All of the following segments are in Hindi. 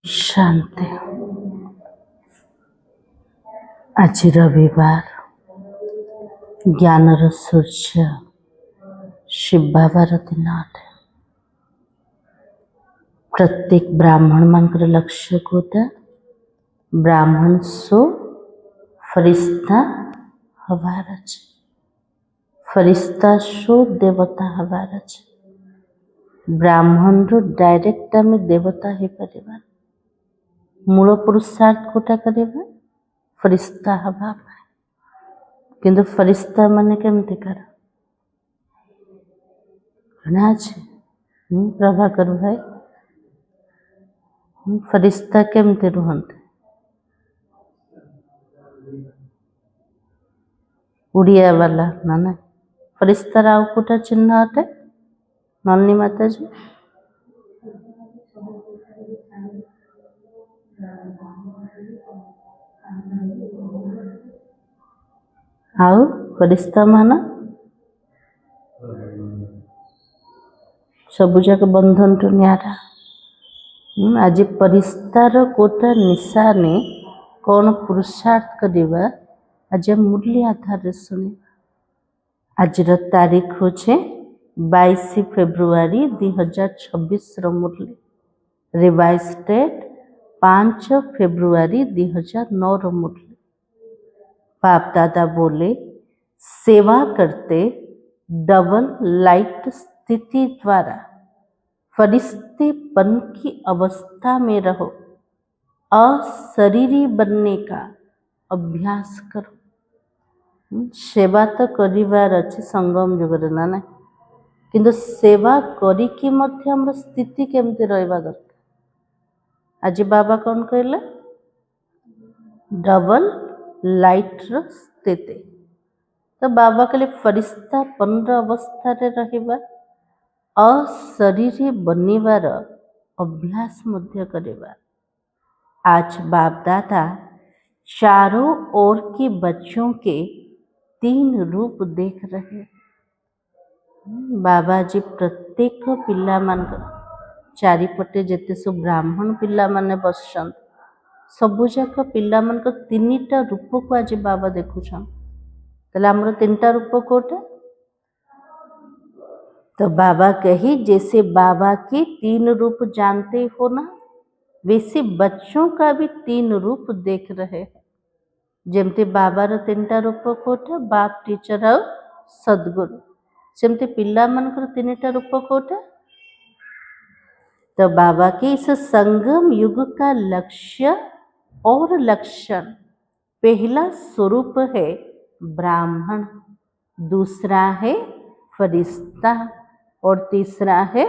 शांति। आज रविवार ज्ञानर सूर्य शिव बाबार दिन अटे। प्रत्येक ब्राह्मण मानकर लक्ष्य कोटा ब्राह्मण सो फरिश्ता हवार छे, फरिश्ता सो देवता हवार छे। ब्राह्मण रो डायरेक्ट आम देवता ही परिवार मूल पुरुषार्थ कोटा करिबा फरिश्ता हवा किंतु फरिश्ता माने केमती कर प्रभाकर भाई फरिश्ता केमती रुहंते उड़िया वाला ना ना फरिश्ता राव कोटा चिन्ह अटे नन्नी माता जी आउ फरिश्ता माना सबुजाक बंधन टू न्यारा आज फरिश्तार कोटा निशाने कौन पुरुषार्थ करिबा आज मूल्य आधार सुनी। आज तारीख होचे 22 फेब्रुआरी 2026 मूल्य रिवाइज डेट 5 फेब्रुआरी 2009 मूल्य। बाप दादा बोले सेवा करते डबल लाइट स्थिति द्वारा फरिश्तेपन की अवस्था में रहो, अशरीरी बनने का अभ्यास करो। सेवा तो करिवार अछि संगम जुगरे ना ना किंतु सेवा करी कि मध्य हमर स्थिति केमती रहबा दरकार। आज बाबा कौन कहले डबल लाइट रो स्थिति तो बाबा कहले फरिश्ता पंद्रह अवस्था रे रहिबा अशरीरी बनिवार अभ्यास मध्य करिबा। आज बाप दादा चारों ओर के बच्चों के 3 रूप देख रहे। बाबा जी प्रत्येक पिला मान चारिपटे जेते सब ब्राह्मण पिला माने बसछन सबु जाक पिला मान 3टा रूप को आज बाबा देखुछन। तले हमर 3टा रूप कोटे तो बाबा कही जैसे बाबा के 3 रूप जानते हो ना वैसे बच्चों का भी 3 रूप देख रहे हैं। जेमते बाबार 3टा रूप कोटे बाप टीचर और सदगुरु सेमते पिला मानकर 3टा रूप कोटे। तो बाबा के इस संगम युग का लक्ष्य और लक्षण पहला स्वरूप है ब्राह्मण, दूसरा है फरिश्ता और तीसरा है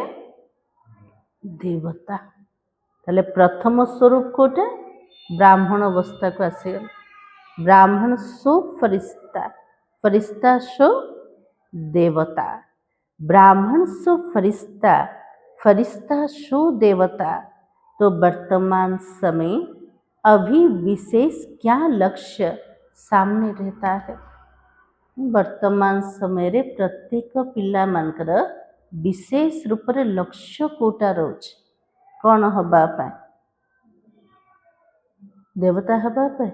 देवता। ताले प्रथम स्वरूप कोटे ब्राह्मण अवस्था को आसे ब्राह्मण सो फरिश्ता, फरिश्ता सो देवता, ब्राह्मण सो फरिश्ता, फरिश्ता सो देवता। तो वर्तमान समय अभी विशेष क्या लक्ष्य सामने रहता है। वर्तमान समय रे प्रत्येक पिला मानकर विशेष रूप रे लक्ष्य कोटा रोच कौन हबा पाए देवता हबा पाए।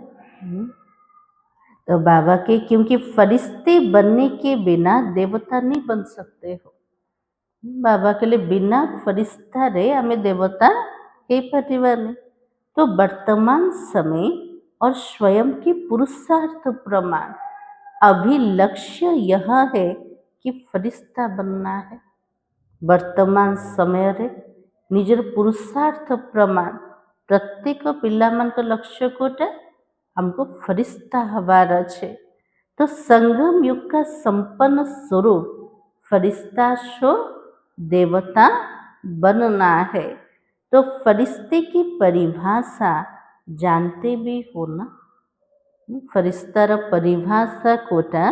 तो बाबा के क्योंकि फरिश्ते बनने के बिना देवता नहीं बन सकते हो। बाबा के लिए बिना फरिश्ता रे हमें देवता के परिवार। तो वर्तमान समय और स्वयं के पुरुषार्थ प्रमाण अभी लक्ष्य यह है कि फरिश्ता बनना है। वर्तमान समय रे निजर पुरुषार्थ प्रमाण प्रत्येक पिला मान का लक्ष्य कोटे हमको फरिश्ता हवार छे। तो संगम युग का संपन्न स्वरूप फरिश्ता सो देवता बनना है। तो फरिश्ते की परिभाषा जानते भी हो ना। फरिश्तार परिभाषा कोटा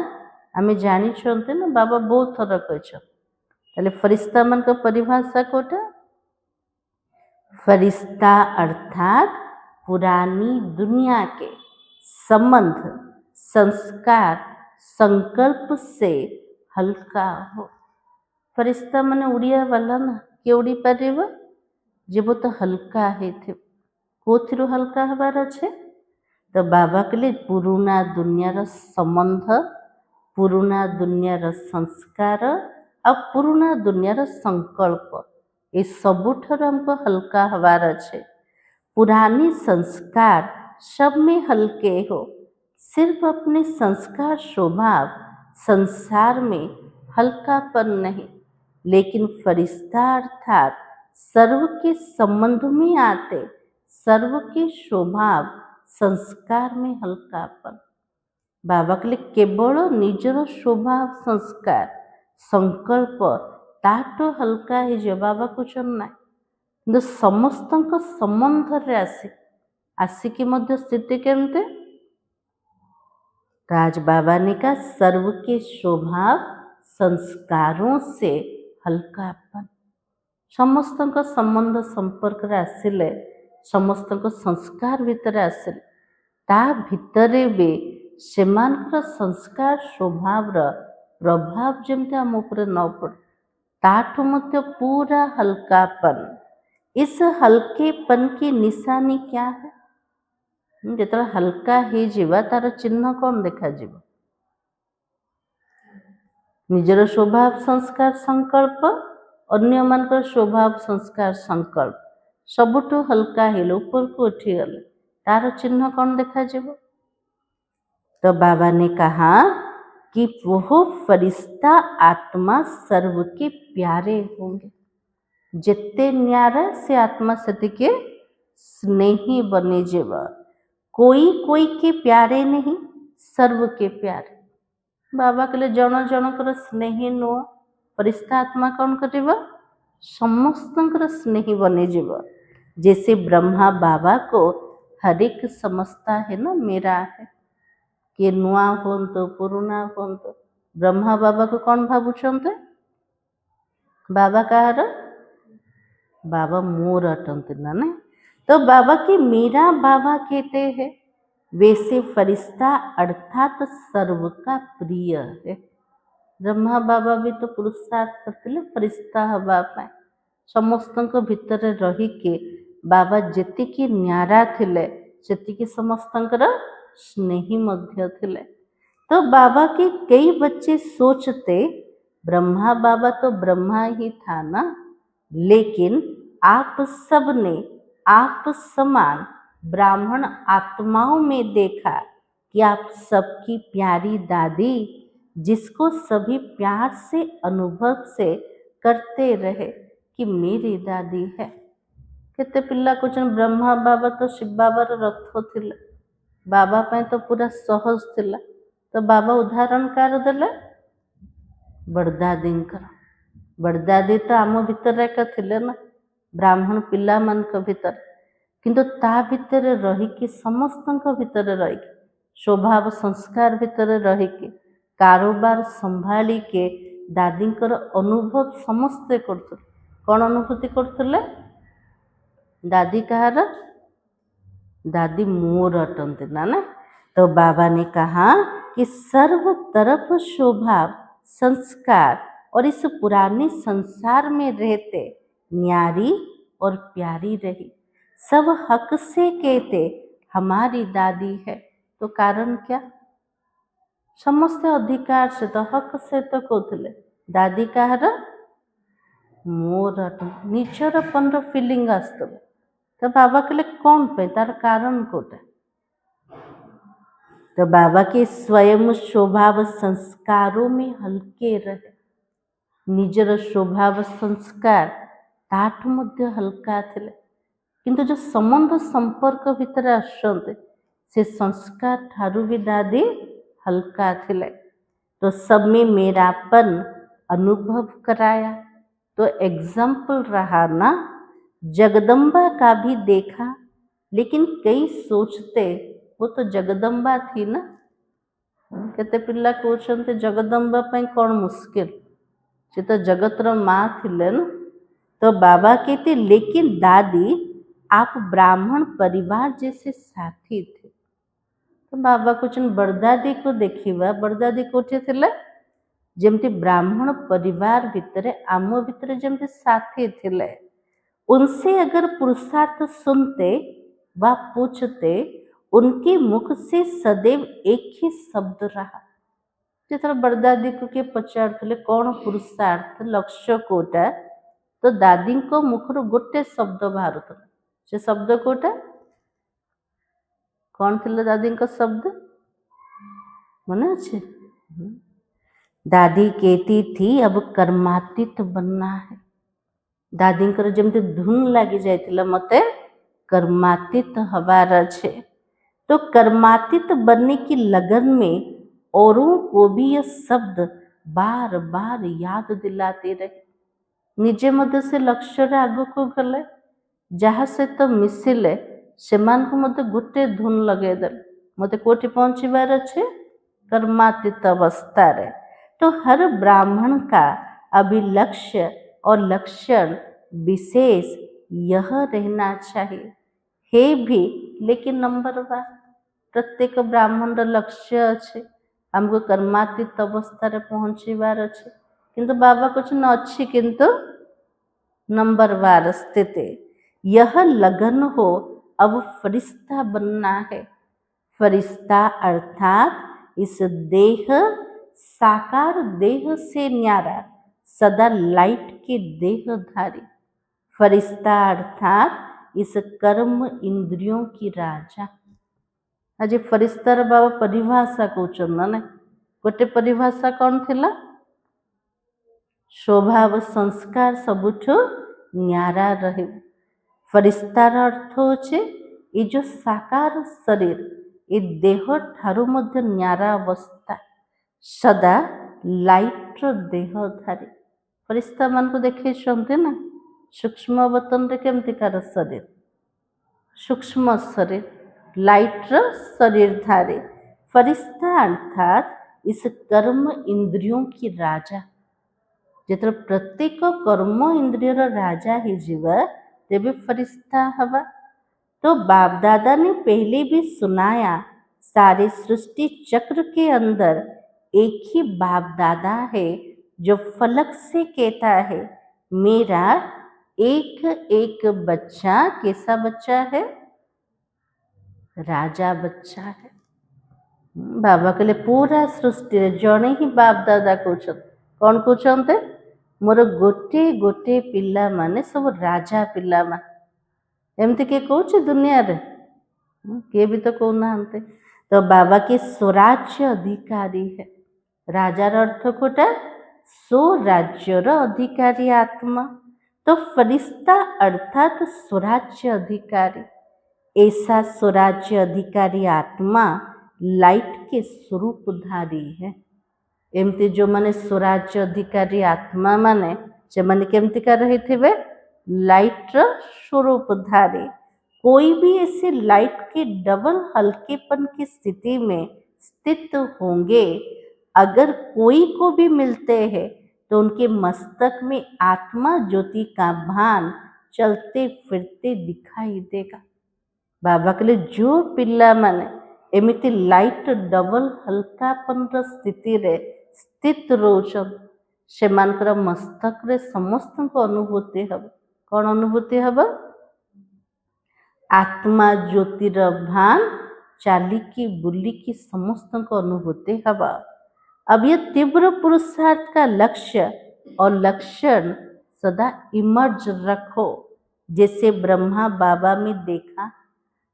आमे जानी छते ना बाबा बहुत थर कह फरिश्ता मन का परिभाषा कोटा फरिश्ता अर्थात पुरानी दुनिया के संबंध संस्कार संकल्प से हल्का हो। फरिश्ता माने उड़िया वाला ना के उड़ी पारे जे वो तो हल्का है थे कोथिरु हल्का हबार अच्छे तो बाबा कहले पुरुना दुनियार संबंध पुरुना दुनियार संस्कार आ पुरुना दुनियार संकल्प ये सबुठार हमको हल्का हबार अच्छे। पुराने संस्कार सब में हल्के हो, सिर्फ अपने संस्कार स्वभाव संसार में हल्कापन नहीं, लेकिन फरिश्ता अर्थात सर्व के संबंध में आते सर्व के स्वभाव संस्कार में हल्कापन। बाबा कहले केवल निजर स्वभाव संस्कार संकल्प ताठो हल्का हो बाबा कुछ ना କିନ୍ତୁ ସମସ୍ତଙ୍କ संबंधରେ आसिकी मध्य स्थिति केमते तो आज बाबा ने कहा सर्व के स्वभाव संस्कारों से हल्कापन। समस्तक संबंध संपर्क आसिले समस्तक संस्कार भितर आसिले ता भितरे भी सेमानकर संस्कार स्वभाव प्रभाव जमते आम उपरे न पड़े ताठू मध्य पूरा हल्कापन। इस हल्केपन की निशानी क्या है? जितना हल्का ही जीवा तार चिन्ह कौन देखा जीव निजर स्वभाव संस्कार संकल्प अन्य मानकर स्वभाव संस्कार संकल्प सबुठु हल्का हेले ऊपर को उठी गले तार चिन्ह कौन देखा जीव। तो बाबा ने कहा कि वो फरिश्ता आत्मा सर्व के प्यारे होंगे। जितने न्यारा से आत्मा सती के स्नेही बने जीव कोई कोई के प्यारे नहीं सर्व के प्यारे। बाबा कहले जन जनकर स्नेही नुह फरिश्ता आत्मा कौन कर समस्त स्नेही बने जीव। जैसे ब्रह्मा बाबा को हर एक समझता है ना मेरा है कि नुआ हो तो पुराना हो तो ब्रह्मा बाबा को कौन भावुंट बाबा कहार बाबा मोर अटंती ना नहीं तो बाबा की मीरा बाबा कहते हैं वैसे फरिश्ता अर्थात सर्व का प्रिय है। ब्रह्मा बाबा भी तो पुरुषार्थ करते फरिश्ता हवा पाए समस्त भितर रही के बाबा जेतिकी न्यारा थिले सेतिकी समस्तंकर स्नेही मध्य थिले। तो बाबा के कई बच्चे सोचते ब्रह्मा बाबा तो ब्रह्मा ही था ना, लेकिन आप सब ने आप समान ब्राह्मण आत्माओं में देखा कि आप सबकी प्यारी दादी जिसको सभी प्यार से अनुभव से करते रहे कि मेरी दादी है। केते पिला कुछ ब्रह्मा बाबा तो शिव बाबार रथ थिले बाबा पे तो पूरा सहज थिला तो बाबा उदाहरण कार देले बड़दादी बड़दादी तो आम भितर एक थिले ना ब्राह्मण पिला मान भितर किंतु ता भितर रहीकि समस्त भितर रहीकि स्वभाव संस्कार भितर रहीकि कारोबार संभाली के दादींकर अनुभव समस्ते करते कौन अनुभूति करते दादी कहार दादी मोर अटंती ना ना। तो बाबा ने कहा कि सर्व तरफ स्वभाव संस्कार और इस पुराने संसार में रहते न्यारी और प्यारी रही सब हक से कहते हमारी दादी है। तो कारण क्या समस्त अधिकार से तो हक से तो कहते दादी कहार मोर निजर अपन फिलिंग आसत तो बाबा कहले कौन पे तार कारण कोटे। तो बाबा के स्वयं स्वभाव संस्कारों में हल्के रहे निजर स्वभाव संस्कार ताठ मध्य हल्का थिले किंतु जो संबंध संपर्क भितर आसते से संस्कार ठारू भी दादी हल्का थिले। तो सब में मेरापन अनुभव कराया तो एग्जाम्पल रहा ना। जगदम्बा का भी देखा लेकिन कई सोचते वो तो जगदम्बा थी ना। केते पिला कहते जगदम्बा पे कौन मुश्किल से तो जगतर माँ थिले ना। तो बाबा कहते लेकिन दादी आप ब्राह्मण परिवार जैसे साथी थे। तो बाबा कुछ बड़दादी को देखिबा बड़दादी कोठे थिले जमती ब्राह्मण परिवार भितरे आम भितरे जमती साथी थिले उनसे अगर पुरुषार्थ सुनते वा पूछते, उनके मुख से सदैव एक ही शब्द रहा। ଯେତେବେଳେ ବଡ଼ଦାଦୀ କୁ କିଏ ପଚାରୁଥିଲେ କ'ଣ ପୁରୁଷାର୍ଥ ଲକ୍ଷ୍ୟ କୋଉଟା, ତ ଦାଦୀଙ୍କ ମୁଖରୁ ଗୋଟେ ଶବ୍ଦ ବାହାରୁଥିଲା। ସେ ଶବ୍ଦ କୋଉଟା? କ'ଣ ଥିଲା ଦାଦୀଙ୍କ ଶବ୍ଦ? ମନେ ଅଛି? दादी कहती थी अब कर्मातीत बनना है। दादीଙ୍କର ଯେମିତି ଧୁନ ଲାଗି ଯାଇଥିଲା ମତେ कर्मातीत हवार ଅଛି। तो कर्मातीत बनने की लगन में औरों को भी यह शब्द बार बार याद दिलाते रहे। ନିଜେ ମଧ୍ୟ ସେ ଲକ୍ଷ୍ୟରେ ଆଗକୁ ଗଲେ, ଯାହା ସହିତ ମିଶିଲେ ସେମାନଙ୍କୁ ମଧ୍ୟ ଗୋଟେ ଧୁନ ଲଗେଇଦେଲେ, ମୋତେ କୋଉଠି ପହଞ୍ଚିବାର ଅଛି? कर्मातीत अवस्थाରେ। तो हर ब्राह्मण का अभिलक्ष्य और लक्षण विशेष यह रहना चाहिए। हे भी लेकिन नंबर 1 प्रत्येक ब्राह्मण लक्ष्य अच्छे, हमको कर्मातीत अवस्था पहुँचीबार अच्छे, किंतु बाबा कुछ न अच्छी किंतु नंबर 12 स्थिति यह लगन हो अब फरिश्ता बनना है। फरिश्ता अर्थात इस देह साकार देह से न्यारा सदा लाइट के देहधारी। फरिश्ता अर्थात इस कर्म इंद्रियों की राजा। आज फरिश्तार बाबा परिभाषा कहउछन ना, गोटे परिभाषा कौन थिला? स्वभाव संस्कार सबुठु न्यारा रहे। फरिश्तार अर्थ होचे ये जो साकार शरीर ये देह ठारू मध्य न्यारा अवस्था सदा लाइट देहधारी। फरिश्ता मान को देखे ना सूक्ष्म अवतन रे केमतिकार शरीर, सूक्ष्म शरीर लाइट शरीरधारी। फरिश्ता अर्थात इस कर्म इंद्रियों की राजा। जेतरे प्रत्येक कर्म इंद्रियर राजा ही जीवा तेबे फरिश्ता हवा। तो बाप दादा ने पहले भी सुनाया, सारे सृष्टि चक्र के अंदर एक ही बाप दादा है जो फलक से कहता है मेरा एक एक बच्चा कैसा बच्चा है? राजा बच्चा है। बाबा कहले पूरा सृष्टि रे जणे ही बाप दादा कहउछन, कौन कहउछन्ते? मोर गोटे गोटे पिला माने सब राजा पिला मा। एमती के कहउछ दुनिया रे? किए भी तो कहना। तो बाबा के स्वराज्य अधिकारी है। राजार अर्थ कोटा? स्वराज्यर अधिकारी आत्मा। तो फरिश्ता अर्थात स्वराज्य अधिकारी। ऐसा स्वराज्य अधिकारी आत्मा लाइट के स्वरूपधारी है। एमती जो माने स्वराज्य अधिकारी आत्मा माने से माने केमतिका रही थिबे? लाइट स्वरूपधारी। कोई भी ऐसे लाइट के डबल हल्केपन की स्थिति में स्थित होंगे, अगर कोई को भी मिलते हैं तो उनके मस्तक में आत्मा ज्योति का भान चलते फिरते दिखाई देगा। बाबा कहले जो पिला माने एमिति लाइट डबल हल्कापन स्थिति रे स्थित रोचन से मानकर मस्तक रे समस्त को अनुभूति हब। कौन अनुभूति हब? आत्मा ज्योतिर भान चालिकी बुलिकी समस्त को अनुभूति हब। अब यह तीव्र पुरुषार्थ का लक्ष्य और लक्षण सदा इमर्ज रखो। जैसे ब्रह्मा बाबा में देखा,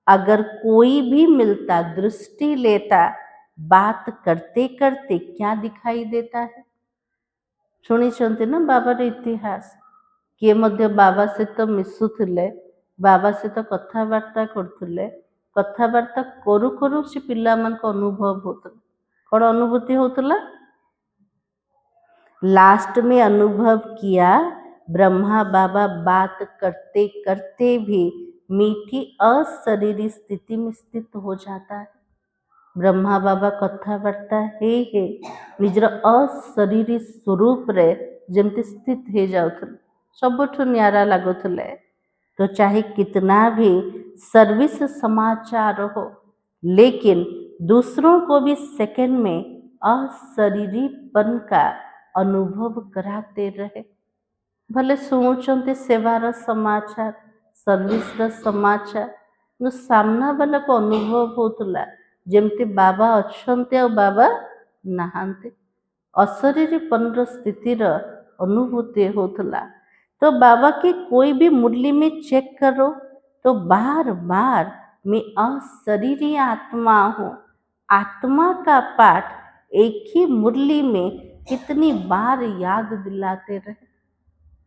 अगर कोई भी मिलता दृष्टि लेता, बात करते करते क्या दिखाई देता है? शुणी ना बाबार इतिहास किए मध्य बाबा सहित मिशुले, बाबा सहित कथबार्ता करते, कथबार्ता करू करू से पिला मान अनुभव होता। कौन अनुभूति होता? लास्ट में अनुभव किया ब्रह्मा बाबा बात करते करते भी मीठी अशरीरी स्थिति में स्थित हो जाता है। ब्रह्मा बाबा कथबार्ता हे निजर अशरीरी स्वरूप रे जमती स्थित हो जाउथले, सबुठु न्यारा लगुथले। तो चाहे कितना भी सर्विस समाचार हो, लेकिन दूसरों को भी सेकंड में अशरीरीपन का अनुभव कराते रहे। भले शुणुचंते सेवार समाचार, सर्विस समाचार, जो सामना वाला को अनुभव होतला जेमती बाबा अच्छन्ते और बाबा नहांते अशरीरपन स्थितिर अनुभूति होतला। तो बाबा की कोई भी मुरली में चेक करो तो बार बार मैं अशरीरी आत्मा हूँ। आत्मा का पाठ एक ही मुरली में कितनी बार याद दिलाते रहे।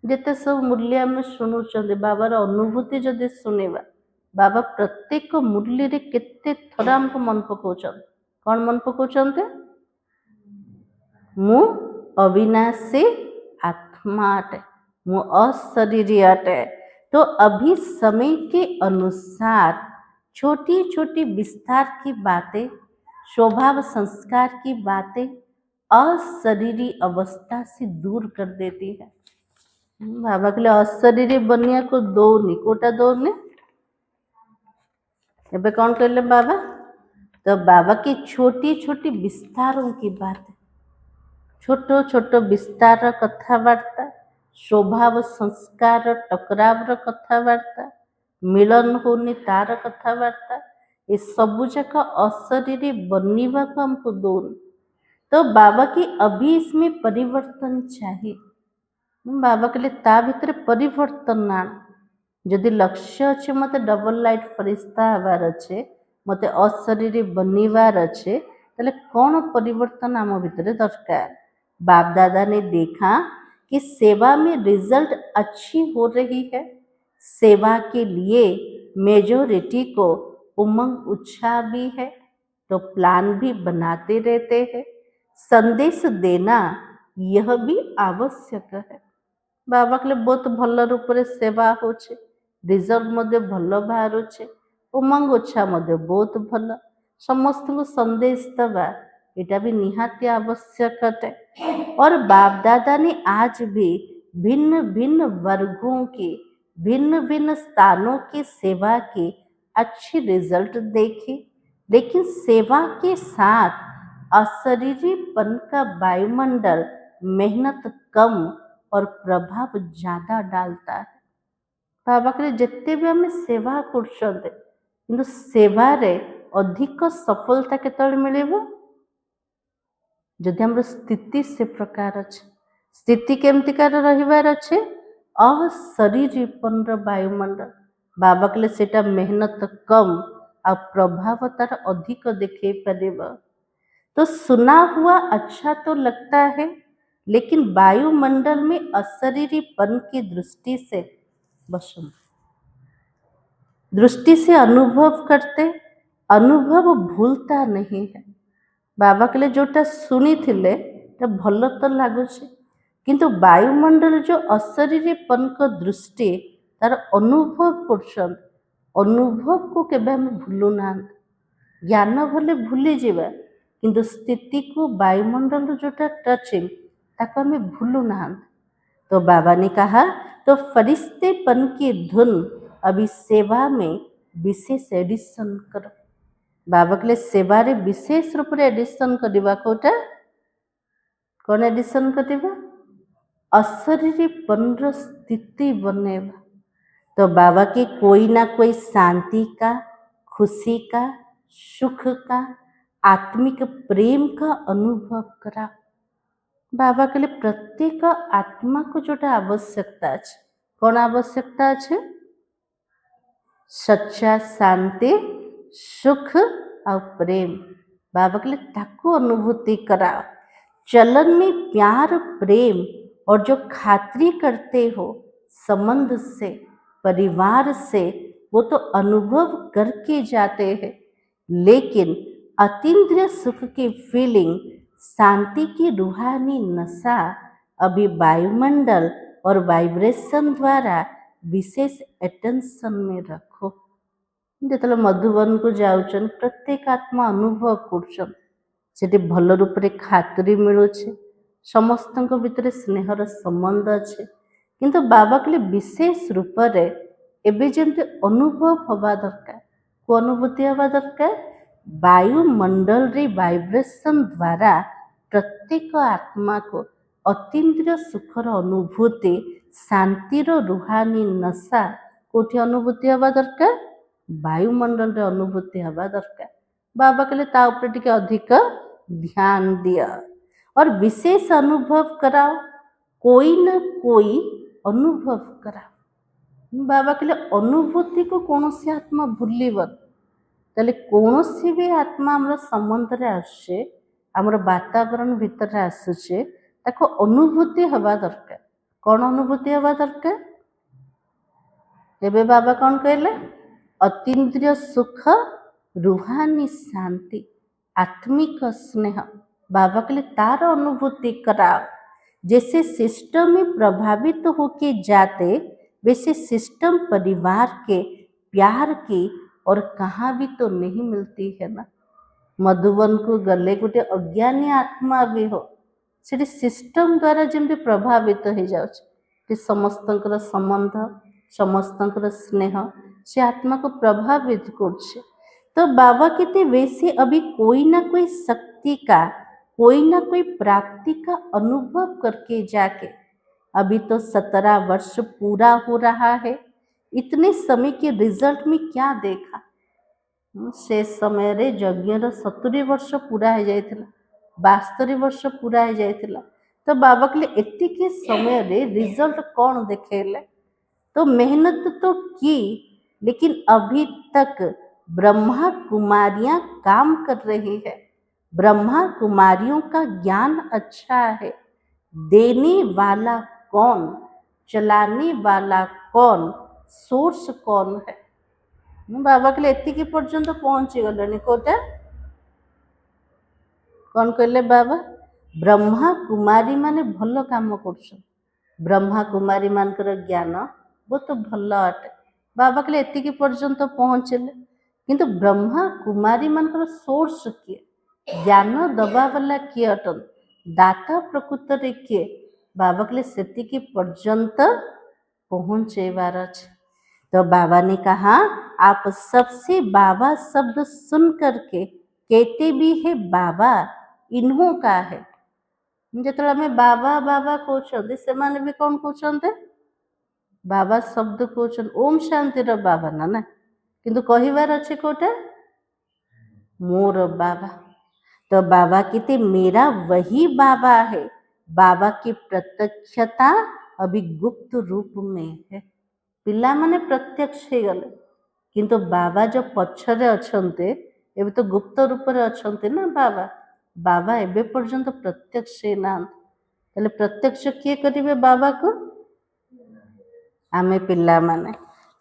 जिते सब मुरली आम शुणुचंदे बाबार अनुभूति जदि शुणिबा बाबा प्रत्येक मुरली रे केते थर हमको मन पकाउछन। कौन मन पकाउछन्ते? मु अविनाशी आत्मा अटे, मु अशरीरी अटे। तो अभी समय के अनुसार छोटी छोटी विस्तार की बातें, स्वभाव संस्कार की बातें अशरीरी अवस्था से दूर कर देती है। बाबा के लिए अशरीरी बनिया को दौनी कोटा दौनी एबे कौन कहले बाबा? तो बाबा की छोटी छोटी विस्तारों की बात, छोटो छोटो विस्तार कथबार्ता, स्वभाव संस्कार टकराव कथबार्ता, मिलन होनी तार कथबार्ता, ये सबू जाक अशरीरी बनवा को हमको दौन। तो बाबा की अभी इसमें परिवर्तन चाहिए। बाबा के लिए ता भितर परिवर्तन आण। जदि लक्ष्य अच्छे मत डबल लाइट फरिश्ता हबार अच्छे मत अशरीरी बनवार अच्छे ताले कौन परिवर्तन आम भितर दरकार। बाप दादा ने देखा कि सेवा में रिजल्ट अच्छी हो रही है, सेवा के लिए मेजोरिटी को उमंग उत्साह भी है, तो प्लान भी बनाते रहते हैं। संदेश देना यह भी आवश्यक है। बाबा के लिए बहुत भल रूप से सेवा होचे, रिजल्ट मध्य भल बाहरुचे, उमंग उत्साह मध्य बहुत भल। समस्त को संदेश दबा एटा भी निहाती आवश्यक है। और बाप दादा ने आज भी भिन्न भिन्न वर्गों की भिन्न भिन्न स्थानों की सेवा की अच्छी रिजल्ट देखी, लेकिन सेवा के साथ अशरीरीपन का वायुमंडल मेहनत कम और प्रभाव ज्यादा डालता है। बाबा के जिते भी आम सेवा कर सेवारे अधिक सफलता केतବେଳେ मिलिबो जदि हमर स्थिति से प्रकार अच्छे। स्थिति केमतिकार रहिबार अच्छे? अशरीरीपन वायुमंडल। बाबा के लिए सेटा मेहनत कम आ प्रभाव तार अधिक देखे पारिबा। तो सुना हुआ अच्छा तो लगता है, लेकिन वायुमंडल में अशरीरीपन की दृष्टि से अनुभव करते, अनुभव भूलता नहीं है। बाबा के लिए जोटा शुणी थिले तो भल तो लगुच, किंतु वायुमंडल जो अशरीरीपन को दृष्टि तार अनुभव कर, अनुभव को केबे हम भूलु ना। ज्ञान भले भूली जावा किंतु स्थिति को वायुमंडल जोटा टचिंग ताको हमें भूलु ना। तो बाबा ने कहा तो फरिश्तेपन की धुन अभी सेवा में विशेष एडिशन करो। बाबा के लिए सेवा रे विशेष रूप से एडिशन करवा कोटा कौन एडिशन करवा? अशरीरीपन स्थिति बनेवा। तो बाबा के कोई ना कोई शांति का, खुशी का, सुख का, आत्मिक प्रेम का अनुभव करा। बाबा के लिए प्रत्येक आत्मा को जोटा आवश्यकता है, कौन आवश्यकता है? सच्चा शांति, सुख और प्रेम। बाबा के लिए ताको अनुभूति करा। चलन में प्यार प्रेम और जो खातिरी करते हो संबंध से, परिवार से, वो तो अनुभव करके जाते हैं, लेकिन अतीन्द्रिय सुख की फीलिंग, शांति की रूहानी नशा अभी वायुमंडल और वाइब्रेशन द्वारा विशेष अटेंशन में रखो। जो मधुबन को जाऊन प्रत्येक आत्मा अनुभव कर भल रूप से खातिरी मिलूँ, समस्त भितर स्नेहर संबंध अच्छे, किंतु बाबा के लिए विशेष रूप से एवं जमी अनुभव हवा दरकार। को अनुभूति हवा दरकार? वायुमंडल रे वाइब्रेशन द्वारा प्रत्येक आत्मा को अतीन्द्रिय सुखर अनुभूति, शांतिर रूहानी नशा कोठी अनुभूति हवा दरकार? वायुमंडल रे अनुभूति हवा दरकार। बाबा कहले ता ऊपर टिके अधिक ध्यान दिया और विशेष अनुभव कराओ, कोई ना कोई अनुभव कराओ। बाबा कहले अनुभूति को कौन सी आत्मा भूलिबन, ताले कौन सी भी आत्मा हमर संबंध रे आसे, हमर वातावरण भीतर आसुचे, ताको अनुभूति हवा दरकार। कौन अनुभूति हवा दरकार? एबे बाबा कौन कहले? अतीन्द्रिय सुख, रूहानी शांति, आत्मिक स्नेह। बाबा कहले तार अनुभूति कराओ। जैसे सिस्टम में प्रभावित होके जाते, वैसे सिस्टम परिवार के प्यार की और कहाँ भी तो नहीं मिलती है ना। मधुबन को गले गोटे अज्ञानी आत्मा भी हो, से सिस्टम द्वारा जमी प्रभावित हो जाए, समस्तंकर संबंध, समस्तंकर स्नेह से आत्मा को प्रभावित कर। तो बाबा कहते वैसे अभी कोई ना कोई शक्ति का, कोई ना कोई प्राप्ति का अनुभव करके जाके, अभी तो 17 वर्ष पूरा हो रहा है, इतने समय के रिजल्ट में क्या देखा? से समय रे यज्ञर 70 वर्ष पूरा हो जाइथिला, 72 वर्ष पूरा हो जाइथिला। तो बाबा के लिए एतिके समय रे रिजल्ट कौन देखेले? तो मेहनत तो की, लेकिन अभी तक ब्रह्मा कुमारियां काम कर रही है। ब्रह्मा कुमारियों का ज्ञान अच्छा है। देने वाला कौन, चलाने वाला कौन, सोर्स कौन है? बाबा कहले एतिकी पर्यंत पहुंची गले कोटा। कौन कहले बाबा? ब्रह्मा कुमारी माने भल काम कर, ब्रह्मा कुमारी मानकर ज्ञान बहुत भल अटे। बाबा कहले एतिकी पर्यंत पहुँचले, किंतु ब्रह्मा कुमारी मानकर सोर्स किए, ज्ञान दबा वाला किए अटन, दाता प्रकृत रे किए? बाबा कहले सेतिकी पर्यंत पहुँचेबार अछि। तो बाबा ने कहा आप सबसे बाबा शब्द सुन करके कहते भी है बाबा इन्हों का है। जो आम बाबा बाबा कहते से माने भी कौन कहते? बाबा शब्द कहते ओम शांति बाबा ना ना, किंतु कहिबार अच्छे कोटे मोर बाबा। तो बाबा कहते मेरा वही बाबा है। बाबा की प्रत्यक्षता अभी गुप्त रूप में है। पिला माने प्रत्यक्ष हो गले, किंतु बाबा जो पछरे अछंते एबे तो गुप्त रूप रे अछंते ना बाबा। बाबा एबे पर्यंत प्रत्यक्ष ना, ताले प्रत्यक्ष किए करिवे बाबा को? आमे पिला माने।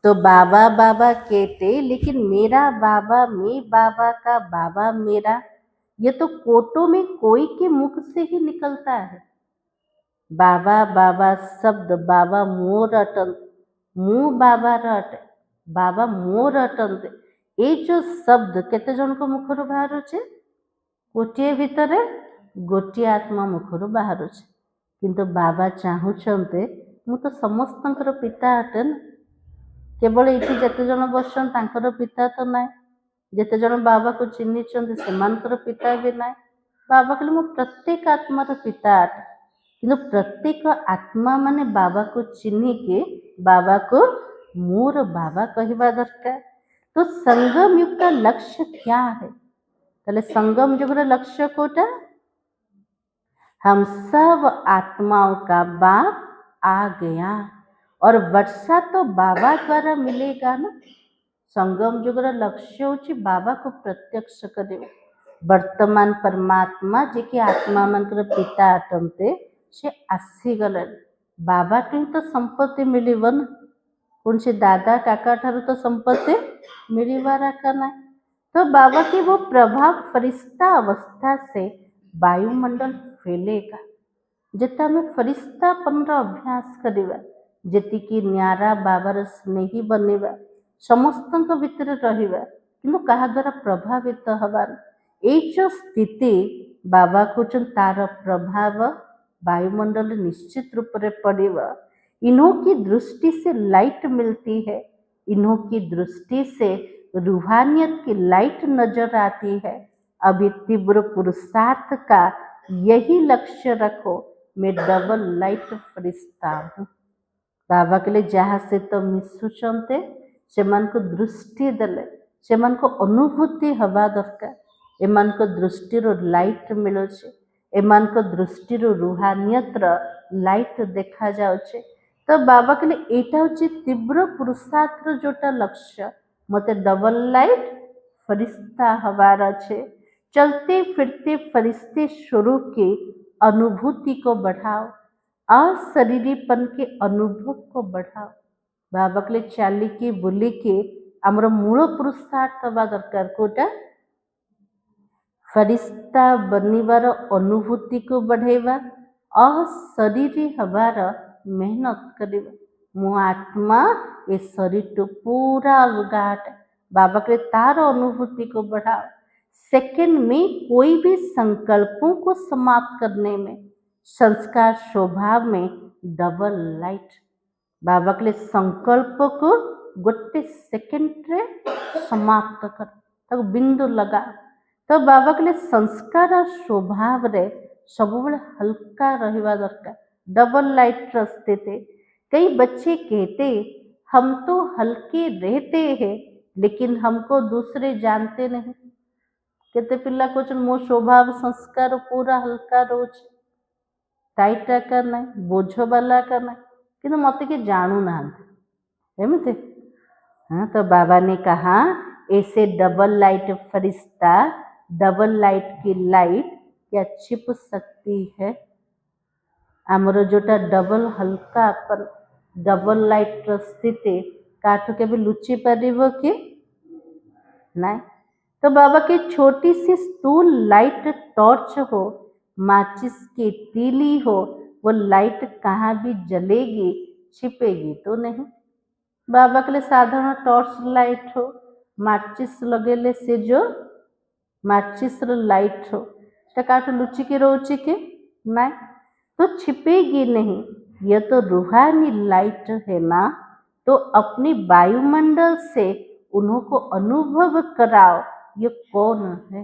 तो बाबा बाबा कहते, लेकिन मेरा बाबा, मैं बाबा का बाबा मेरा, ये तो कोटों में कोई के मुख से ही निकलता है। बाबा बाबा शब्द बाबा मोर अटन, मु बाबा रट, बाबा मोर अटन, ये जो शब्द केते जन को मुखर बाहर छे? गोटे भितर गोटे आत्मा मुखर बाहर छे। किंतु बाबा चाहूचंते मु तो समस्तंकर पिता अटे ना, केवल ये जिते जन बसन तांकर पिता तो ना, जिते जन बाबा को चिन्ह से पिता भी ना। बाबा कहले मु प्रत्येक आत्मार पिता अटे, किंतु प्रत्येक आत्मा माने बाबा को चिन्ह के बाबा को मोर बाबा कहवा दरकार। तो संगम युग का लक्ष्य क्या है? ताले संगम युग लक्ष्य कोटा हम सब आत्माओं का बाप आ गया, और वर्षा तो बाबा द्वारा मिलेगा ना। संगम युग लक्ष्य होची बाबा को प्रत्यक्ष करे। वर्तमान परमात्मा जे कि आत्मा मनकर पिता अटंते से आसी गले। बाबा टी तो संपत्ति मिलवन, कौन से दादा काका ठारू तो संपत्ति मिलवार का ना। तो बाबा की वो प्रभाव फरिश्ता अवस्था से वायुमंडल फैलेगा। जितना में फरिश्तापन अभ्यास करिबा, जेतिकी न्यारा बाबार स्नेही बनेबा, समस्त भितर रहिबा, किंतु कहा द्वारा प्रभावित हबार ये जो स्थिति बाबा कहते तार प्रभाव वायुमंडल निश्चित रूप से पड़ेगा। इन्हों की दृष्टि से लाइट मिलती है, इन्हों की दृष्टि से रूहानियत की लाइट नजर आती है। अभी तीव्र पुरुषार्थ का यही लक्ष्य रखो, मैं डबल लाइट फरिश्ता हूँ। बाबा के लिए जहाँ से तो मिसुचंते ସେମାନଙ୍କୁ ଦୃଷ୍ଟି ଦେଲେ ସେମାନଙ୍କୁ ଅନୁଭୂତି ହେବା ଦରକାର। ଏମାନଙ୍କ ଦୃଷ୍ଟିରୁ ଲାଇଟ୍ ମିଳୁଛି, ଏମାନଙ୍କ ଦୃଷ୍ଟିରୁ ରୁହାନିୟତର ଲାଇଟ୍ ଦେଖାଯାଉଛି। ତ ବାବା କହିଲେ ଏଇଟା ହେଉଛି ତୀବ୍ର ପୁରୁଷାର୍ଥର ଯୋଉଟା ଲକ୍ଷ୍ୟ। ମୋତେ ଡବଲ लाइट फरिश्ता हवार अच्छे। चलते फिरते फरिश्ते स्वरूप की अनुभूति को बढ़ाओ, अशरीरीपन के अनुभव को बढ़ाओ। बाबा कहले चालिकी बुलिकी आमर मूल पुरुषार्थ हवा दरकार कोटा फरिश्ता बनिवार अनुभूति को बढ़ेवा, अशरीरी हवार मेहनत करवा। मो आत्मा ये शरीर तो पूरा अलगा है। बाबा के तार अनुभूति को बढ़ाओ। सेकंड में कोई भी संकल्पों को समाप्त करने में संस्कार स्वभाव में डबल लाइट। बाबा के संकल्प को गोटे सेकेंड रे समाप्त कर तक बिंदु लगा। तो बाबा के संस्कार स्वभाव रे सब हल्का रहिबा दरकार। डबल लाइट स्थिति। कई बच्चे कहते हम तो हल्के रहते हैं लेकिन हमको दूसरे जानते नहीं। केते पिला कहते मो स्वभाव संस्कार पूरा हल्का रोचे, टाइट आकार ना बोझ वाला आकार ना, किंतु मत के जानू ना एमती। हाँ, तो बाबा ने कहा ऐसे डबल लाइट फरिश्ता डबल लाइट की लाइट क्या छिप सकती है? आमर जोटा डबल हल्का अपन डबल लाइट स्थिति काठू के भी लुचि पार कि नहीं। तो बाबा की छोटी सी स्थूल लाइट टॉर्च हो, माचिस की तीली हो, वो लाइट कहाँ भी जलेगी, छिपेगी तो नहीं। बाबा के लिए साधारण टॉर्च लाइट हो, माचिस लगेले से जो माचिस लाइट हो काठू लुचि के रोचे के नहीं, तो छिपेगी नहीं। यह तो रूहानी लाइट है ना, तो अपनी वायुमंडल से उन्हों को अनुभव कराओ ये कौन है।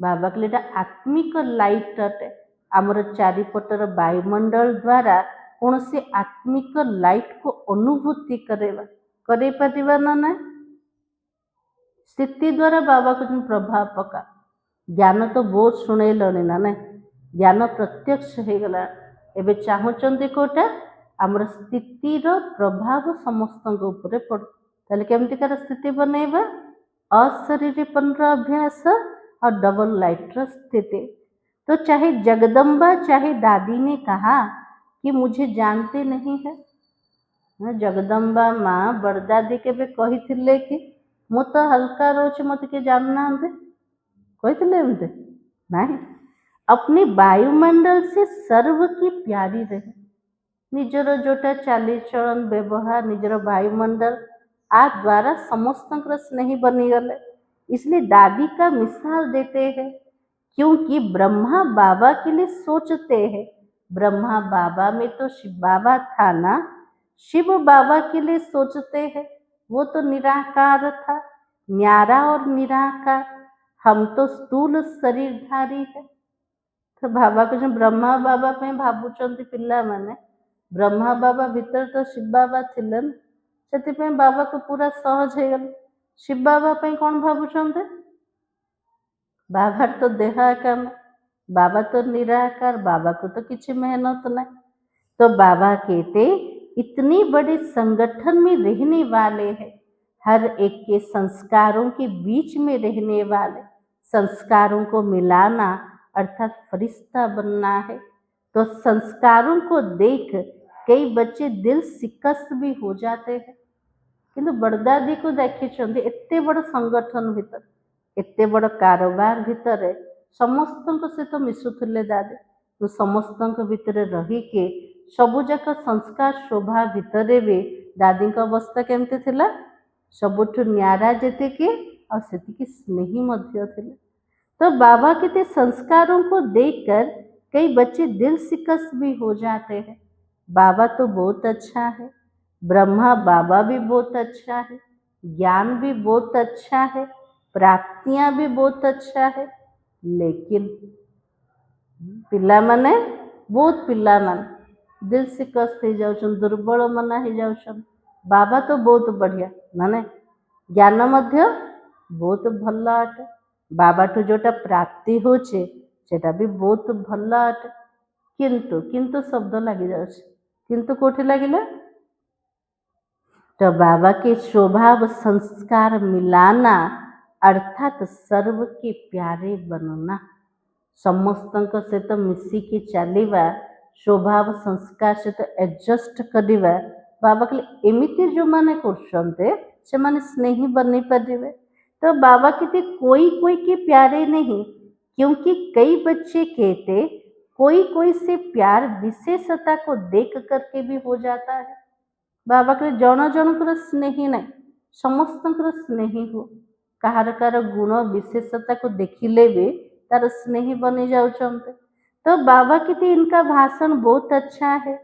बाबा के लिए आत्मिक लाइट अटे। आमर चारिपटर वायुमंडल द्वारा कौन से आत्मिक लाइट को अनुभूति करे पारिबा ना स्थिति द्वारा बाबा को प्रभाव पका। ज्ञान तो बहुत शुणेलनी ना ना, ज्ञान प्रत्यक्ष हो गला। एबे चाहूचंदी कोटा आमर स्थितिर प्रभाव समस्त ऊपर पड़ू। ताले केमतिकार स्थिति बनैबा? अशरीरीपन अभ्यास और डबल लाइट स्थिति। तो चाहे जगदम्बा चाहे दादी ने कहा कि मुझे जानते नहीं है। जगदम्बा माँ बड़दादी के भी कही थिले कि मु तो हल्का रोचे मत के जानना कही थिले एमते नहीं। अपने वायुमंडल से सर्व की प्यारी रहे। निजर जोटा चाली चलन व्यवहार निजर वायुमंडल आ द्वारा समस्त स्नेही बनी गले। इसलिए दादी का मिसाल देते हैं, क्योंकि ब्रह्मा बाबा के लिए सोचते हैं। ब्रह्मा बाबा में तो शिव बाबा था ना, शिव बाबा के लिए सोचते हैं। वो तो निराकार था, न्यारा और निराकार। हम तो स्थूल शरीरधारी है। तो बाबा को ब्रह्मा बाबा पे भावुंट पिला माने ब्रह्मा बाबा भीतर तो शिव बाबा थिले से बाबा को पूरा सहज हो गल। शिव बाबा पे कौन भावुंट? बाबा तो देहाकार, बाबा तो निराकार, बाबा को तो किसी मेहनत नहीं। तो बाबा कहते इतनी बड़े संगठन में रहने वाले हैं, हर एक के संस्कारों के बीच में रहने वाले, संस्कारों को मिलाना अर्थात फरिश्ता बनना है। तो संस्कारों को देख कई बच्चे दिल शिकस्त भी हो जाते हैं। किंतु बड़दादी को देखी एते बड़ संगठन भीतर एते बड़ कारोबार भितर समस्त सहित मिशुले दादी। तो समस्त भितर रही के सबुजाक संस्कार शोभा भितर भी दादी अवस्था केमती थिला? सबुठ न्यारा जेतिकी और सेतिकी स्नेही मध्य थिले। तो बाबा के संस्कारों को देखकर कई बच्चे दिल शिकस्त भी हो जाते हैं। बाबा तो बहुत अच्छा है, ब्रह्मा बाबा भी बहुत अच्छा है, ज्ञान भी बहुत अच्छा है, प्राप्तियां भी बहुत अच्छा है, लेकिन पिला माने बहुत पिला माने दिल शिकस्त हो जाउछन, दुर्बल मना हो जाउछन। बाबा तो बहुत बढ़िया, ମାନେ ଜ୍ଞାନ ମଧ୍ୟ ବହୁତ ଭଲ ଅଟେ। ବାବାଠୁ ଯୋଉଟା ପ୍ରାପ୍ତି ହେଉଛି ସେଟା ବି ବହୁତ ଭଲ ଅଟେ। କିନ୍ତୁ ଶବ୍ଦ ଲାଗି ଯାଉଛି। କିନ୍ତୁ କୋଉଠି लागିला? तो बाबा के स्वभाव संस्कार मिलाना अर्थात सर्व के प्यारे बनना। ସମସ୍ତଙ୍କ ସହିତ ମିଶିକି ଚାଲିବା, ସ୍ୱଭାବ ସଂସ୍କାର ସହିତ ଏଡଜଷ୍ଟ କରିବା। ବାବା କହିଲେ ଏମିତି ଯୋଉମାନେ କରୁଛନ୍ତି ସେମାନେ ସ୍ନେही ବନି ପାରିବେ। तो बाबा कहते कोई के प्यारे नहीं, क्योंकि कई बच्चे कहते कोई से प्यार विशेषता को देख करके भी हो जाता है। बाबा कहले जन जनकर स्नेही नहीं, समस्तଙ୍କର स्नेही हो। କାହାର କାହାର गुण विशेषता को देखिले भी तार स्नेही बनी जाउछन्ते। तो बाबा कहते इनका भाषण बहुत अच्छा है,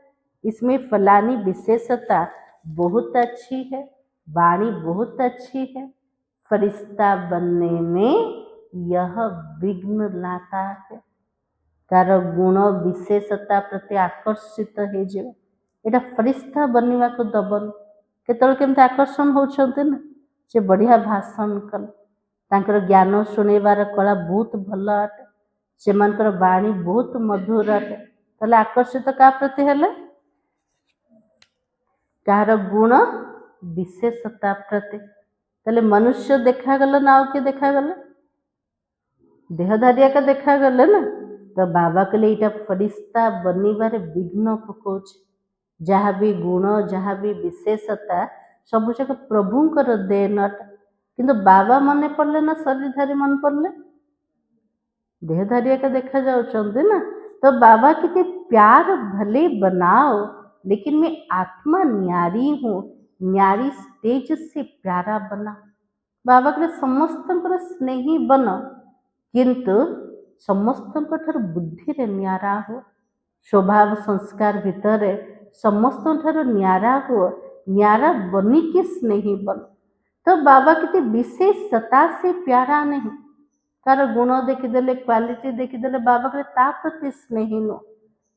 इसमें फलानी विशेषता बहुत अच्छी है, वाणी बहुत अच्छी है, फरिश्ता बनने में यह विघ्न लाता है। तार गुण विशेषता प्रति आकर्षित हो एटा फरिश्ता बनवा को दबन केतल केमते आकर्षण होछन्ते ना। से बढ़िया भाषण कल, तांकर ज्ञान शुणेबार कला बहुत भल अटे, सेमानकर वाणी बहुत मधुर अटे। ताले आकर्षित का प्रति हेले कार गुण विशेषता प्रति। ताले मनुष्य देखागला ना के देखागला देहधारिया का देखागले ना। तो बाबा कहले इटा फरिश्ता बनिबार विघ्न पकोछ। जहाँ भी गुण जहाँ भी विशेषता सब जाक प्रभुंकर देन अटे। किंतु बाबा मने पड़ले ना शरीरधारी मन पड़ले देहधारिया का देखा जाउछन्ते ना। तो बाबा कहते प्यार भले बनाओ, लेकिन मैं आत्मा न्यारी हूँ, न्यारी स्टेज से प्यारा बना। बाबा कहले समस्तंकर स्नेही बन, किंतु समस्तंकर बुद्धि रे न्यारा हो। स्वभाव संस्कार भितर समस्त न्यारा हो, न्यारा बनी के स्नेही बन। तो बाबा कहते विशेषता से प्यारा नहीं, कार गुण देखीदेले क्वालिटी देखीदेले बाबा कहते ता प्रति स्नेही नो।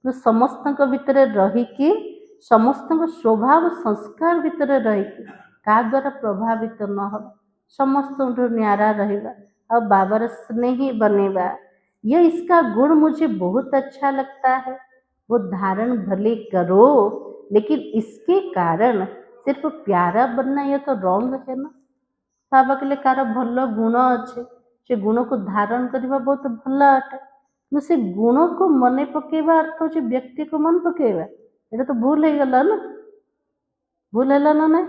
तो समस्त भितर रहीकि समस्त स्वभाव संस्कार भितर रहीकि का द्वारा प्रभावित न हो, समस्त न्यारा रहिबा और बाबार स्नेही बनेबा। यह इसका गुण मुझे बहुत अच्छा लगता है। वो धारण भले करो, लेकिन इसके कारण सिर्फ प्यारा बनना यह तो रॉन्ग है ना। बाबा कहले कार भल गुण अच्छे, से गुण को धारण करने बहुत भल अटे। से गुण को मन पकेवा अर्थ हो व्यक्ति को मन पकेवा, ये तो भूल हो गला ना, भूल है ना नहीं।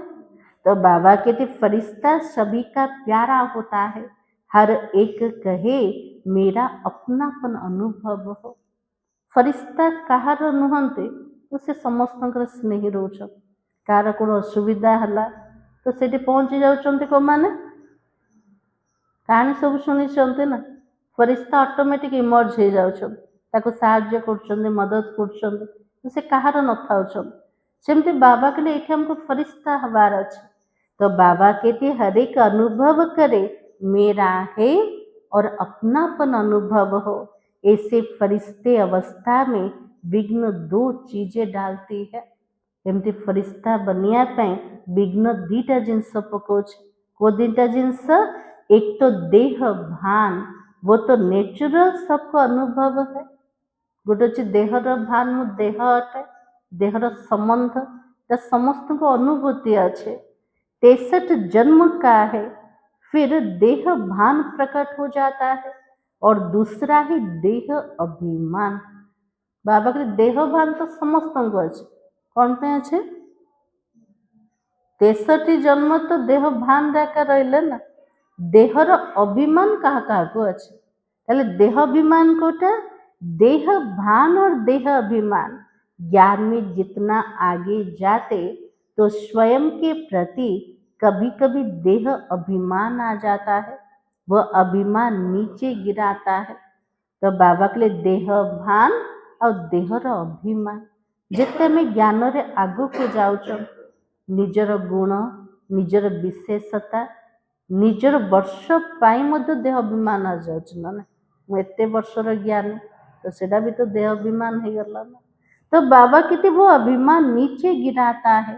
तो बाबा कहते फरिश्ता सभी का प्यारा होता है, हर एक कहे मेरा अपनापन अनुभव हो। फरिश्ता कहार नुहंते से समस्त स्नेही रोच। कार कौन असुविधा है तो से पहुँची जाउछन्ते को माने कहानी सब शुणी ना। फरिश्ता ऑटोमेटिक इमर्ज हो जाउछन्ते, ताको साहाय्य करछन्ते, मदद करछन्ते, तो से कहार न थाउछन्ते। सेमती बाबा के लिए एठी हमको फरिश्ता हबार अच्छे। तो बाबा कहते हर एक अनुभव करे मेरा है और अपनापन अनुभव हो। ऐसे फरिश्ते अवस्था में विघ्न दो चीजें डालती है। एमती फरिश्ता बनिया विघ्न दीटा जिनस पकोछ। को दीटा जिनस, एक तो देह भान, वो तो नेचुरल सबको अनुभव है। गोटे अच्छे देहर भान मु देह अटे, देहर संबंध समस्त को अनुभूति अच्छे। 63 जन्म का है, फिर देह भान प्रकट हो जाता है और दूसरा ही देह अभिमान। बाबा के देह भान तो समस्त को अच्छे, कौन पे अच्छे 63 जन्म तो देह भान रखा रही ना। देहर अभिमान कहा कहा को अच्छे, ताले देह अभिमान कोटा देह भान और देह अभिमान। ज्ञान में जितना आगे जाते तो स्वयं के प्रति कभी कभी देह अभिमान आ जाता है, वह अभिमान नीचे गिराता है। तो बाबा के लिए देह भान और देहर अभिमान जिते में ज्ञान रे आगु को जाऊँ, निजर गुण निजर विशेषता निजर वर्ष पाई मध्य देह अभिमान आ जाऊँ ना। मुझे वर्षर ज्ञान तो सेटा भी तो देह अभिमान हो गला ना। तो बाबा कहते वो अभिमान नीचे गिराता है।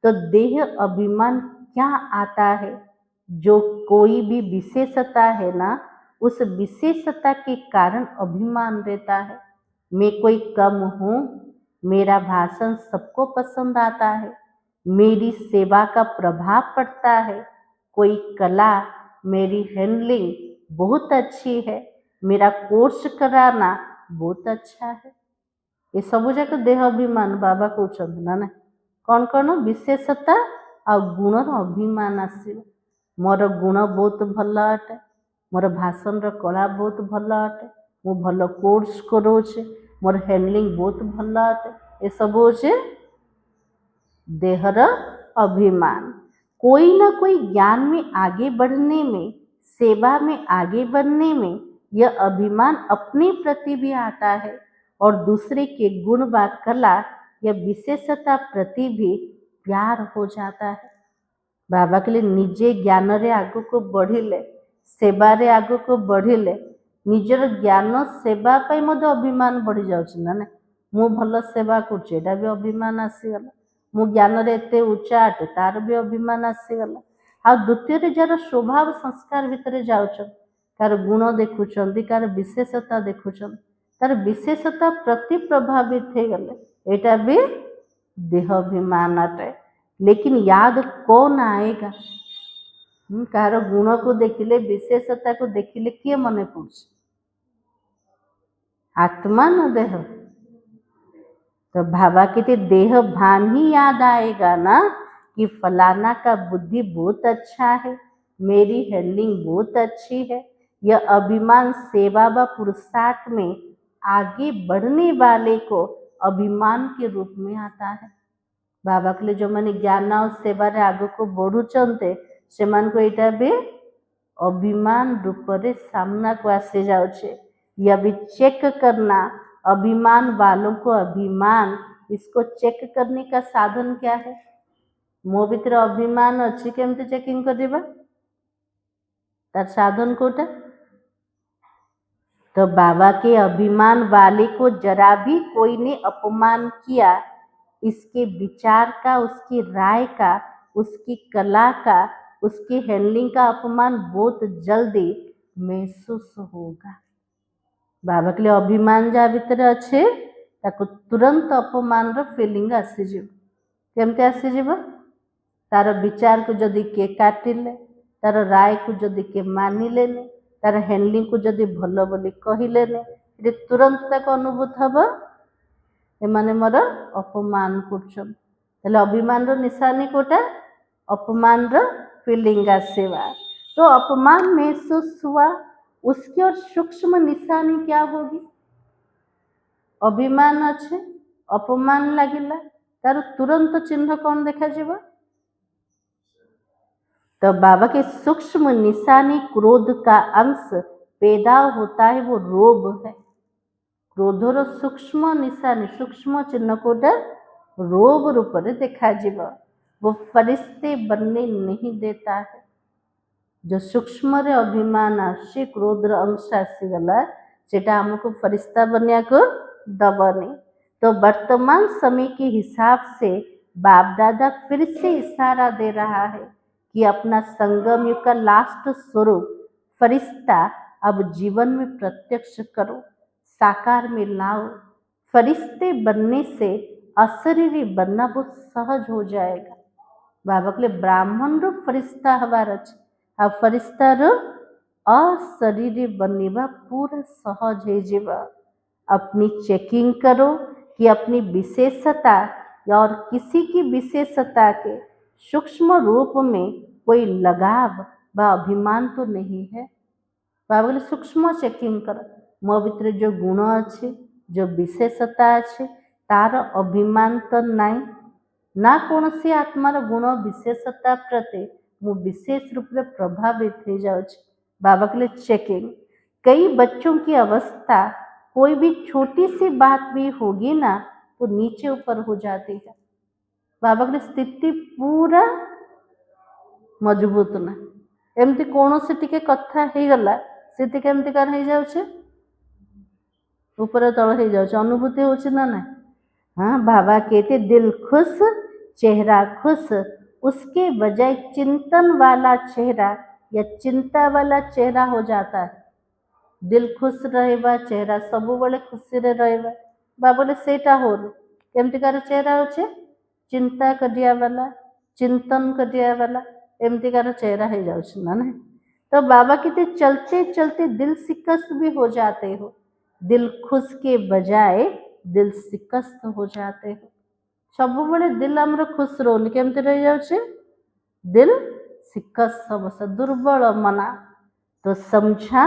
तो देह अभिमान क्या आता है, जो कोई भी विशेषता है ना, उस विशेषता के कारण अभिमान रहता है। मैं कोई कम हूँ, मेरा भाषण सबको पसंद आता है, मेरी सेवा का प्रभाव पड़ता है, कोई कला, मेरी हैंडलिंग बहुत अच्छी है, मेरा कोर्स कराना बहुत अच्छा है। ये सब जाक देह अभिमान बाबा कहते ना ना कौन कौन विशेषता आ गुणर अभिमान आसो। मोर गुण बहुत भल अटे, मोर भाषण कला बहुत भल अटे, मु भल कोर्स करोचे, मोर हैंडलिंग बहुत भल अटे, ये सब होचे देहर अभिमान। कोई ना कोई ज्ञान में आगे बढ़ने में, सेवा में आगे बढ़ने में यह अभिमान अपने प्रति भी आता है और दूसरे के गुण व कला या विशेषता प्रति भी प्यार हो जाता है। बाबा के लिए निजे ज्ञान रे आगु को बढ़िले, सेवा रे आगु को बढ़िले, निजर ज्ञान सेवा पाई मध्य अभिमान बढ़ी जाउछि ना। मु भल सेवा करछि एटा भी अभिमान आसीगला, मु ज्ञान रे एते उच्चा अटे तार भी अभिमान आसीगला। आ द्वितीय रे जार स्वभाव संस्कार भितर जाउछन, कार गुण देखुछन, कार विशेषता देखुछन, तार विशेषता प्रति प्रभावित हो गले, एटा भी देह अभिमान अटे। लेकिन याद कौन आएगा? कार गुण को देखिले, विशेषता को देखिले किए मने पड़छ? आत्मा न देह। तो भावा के देह भान ही याद आएगा ना कि फलाना का बुद्धि बहुत अच्छा है, मेरी हैंडलिंग बहुत अच्छी है। यह अभिमान सेवा व पुरुषार्थ में आगे बढ़ने वाले को अभिमान के रूप में आता है। बाबा के लिए जो मैंने ज्ञान और सेवा रे आगो को बढ़ुचंते से मान को इटा भी अभिमान रूप रे सामना को आसे जाउछे। यह भी चेक करना, अभिमान वालों को अभिमान, इसको चेक करने का साधन क्या है? मो भीतर अभिमान अच्छी केमती चेकिंग करिबा? तार साधन कोटा? तो बाबा के अभिमान वाले को जरा भी कोई ने अपमान किया, इसके विचार का, उसकी राय का, उसकी कला का, उसकी हैंडलिंग का अपमान बहुत जल्दी महसूस होगा। बाबा के लिए अभिमान जा भीतर अच्छे ताको तुरंत अपमान रो फीलिंग आसी जीव। केमते आसी जीव? तार विचार को जदि के काटिले, तार राय को जदि के मानिले, तार हैंडलिंग को जदि भल बोली कहिले, तुरंत तक अनुभूत हबो एमाने मोर अपमान करछन। ताले अभिमान रो निशानी कोटा? अपमान रो फीलिंग आसेवा। तो अपमान महसूस हुआ, उसकी और सूक्ष्म निशानी क्या होगी? अभिमान अच्छे, अपमान लगिला, तार तुरंत चिन्ह कौन देखा जीवा? तो बाबा के सूक्ष्म निशानी क्रोध का अंश पैदा होता है, वो रोब है। क्रोधर सूक्ष्म निशानी, सूक्ष्म चिन्ह कोटा रोब रूप रे देखा जीवा। वो फरिश्ते बनने नहीं देता है। जो सूक्ष्म रे अभिमान आसी, क्रोध अंश आसीगला, सेटा हमको फरिश्ता बनिया को दबनी। तो वर्तमान समय के हिसाब से बाप दादा फिर से इशारा दे रहा है कि अपना संगम युग का लास्ट स्वरूप फरिश्ता अब जीवन में प्रत्यक्ष करो, साकार में लाओ। फरिश्ते बनने से अशरीरी बनना बहुत सहज हो जाएगा। बाबा के लिए ब्राह्मण रो फरिश्ता हवार अच्छे, आ फरिश्ता रो अशरीरी बनवा पूरा सहज है जीवा। अपनी चेकिंग करो कि अपनी विशेषता या और किसी की विशेषता के सूक्ष्म रूप में कोई लगाव व अभिमान तो नहीं है। बाबा के लिए सूक्ष्म चेकिंग कर, मो भीतर जो गुण अच्छे, जो विशेषता अच्छे, तार अभिमान तो नहीं ना। कौन सी आत्मार गुण विशेषता प्रति मु विशेष रूप से प्रभावित हो जाऊँ। बाबा के लिए चेकिंग। कई बच्चों की अवस्था कोई भी छोटी सी बात भी होगी ना तो नीचे ऊपर हो जाती है। बाबा के लिए स्थिति पूरा मजबूत ना, एमती कौन से टिके कथा हो गला स्थिति केमती कार हो जाउछे, ऊपर तल हो जाउछे, अनुभूति होछि ना ना। हाँ, बाबा कहते दिल खुश चेहरा खुश, उसके बजाय चिंतन वाला चेहरा या चिंता वाला चेहरा हो जाता है। दिल खुश रहबा, चेहरा सबुबले खुशी रे रहबा। बाबले सेटा होनी केमतिकार चेहरा होचे चिंता करिया वाला, चिंतन करिया वाला, एमतिकार चेहरा हो जाउछ ना नहीं। तो बाबा कहते चलते चलते दिल शिकस्त भी हो जाते हो, दिल खुश के बजाय दिल शिकस्त हो जाते हो। सबुबले दिल हमर खुश रोनी केमति रह जाउछे, दिल शिकस्त सबसे दुर्बल मना। तो समझा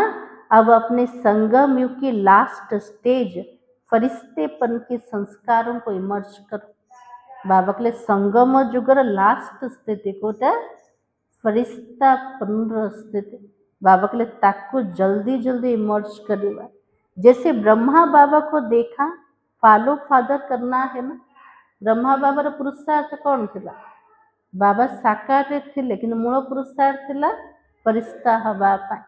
अब अपने संगम युग की लास्ट स्टेज फरिश्तेपन के संस्कारों को इमर्ज करो। बाबा के लिए संगम जुगर लास्ट स्थिति कोटा फरिश्तापन स्थिति। बाबा के लिए ताकू जल्दी जल्दी इमर्ज करिवा। जैसे ब्रह्मा बाबा को देखा फॉलो फादर करना है ना। ब्रह्मा बाबार पुरुषार्थ कौन थिला? बाबा साकार थे लेकिन मूल पुरुषार्थ थिला फरिश्ता हवा पाए।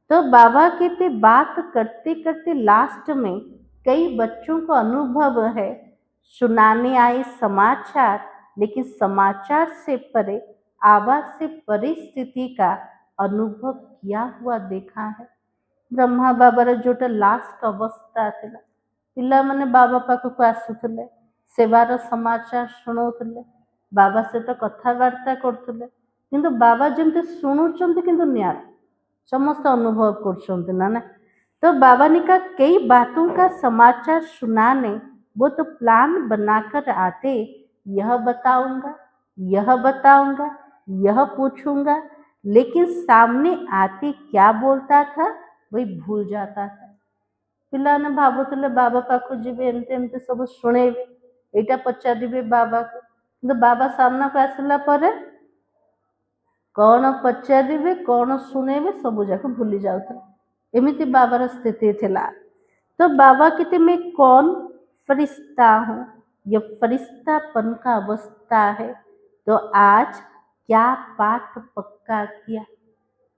तो बाबा कहते बात करते करते लास्ट में कई बच्चों को अनुभव है, सुनाने आए समाचार, लेकिन समाचार से परे आवाज से परे स्थिति का अनुभव किया हुआ देखा है। ब्रह्मा बाबार जोटा लास्ट अवस्था थिला, पिला माने बाबा पाखक आसुथिले, सेवार समाचार शुणुथिले, बाबा सहित कथबार्ता करथिले, किंतु बाबा जमते शुणुचंती किंतु न्याय समस्त अनुभव कर ना। तो बाबा ने कहा कई बातों का समाचार सुनाने वो तो प्लान बनाकर आते, यह बताऊंगा, यह बताऊंगा, यह पूछूंगा, लेकिन सामने आते क्या बोलता था वही भूल जाता था। पिलाने भावुले बाबा पाखु जीवे एमती एमती सब शुणेबे, एटा पचारे बाबा को, किंतु बाबा सामना को आसला परे कौन पचारे कौन शुणेबे सब जाक भूली जाता। एमती बाबार स्थिति थिला। तो बाबा कहते मैं कौन फरिश्ता हूँ, यह फरिश्तापन का अवस्था है। तो आज क्या पाठ पक्का किया,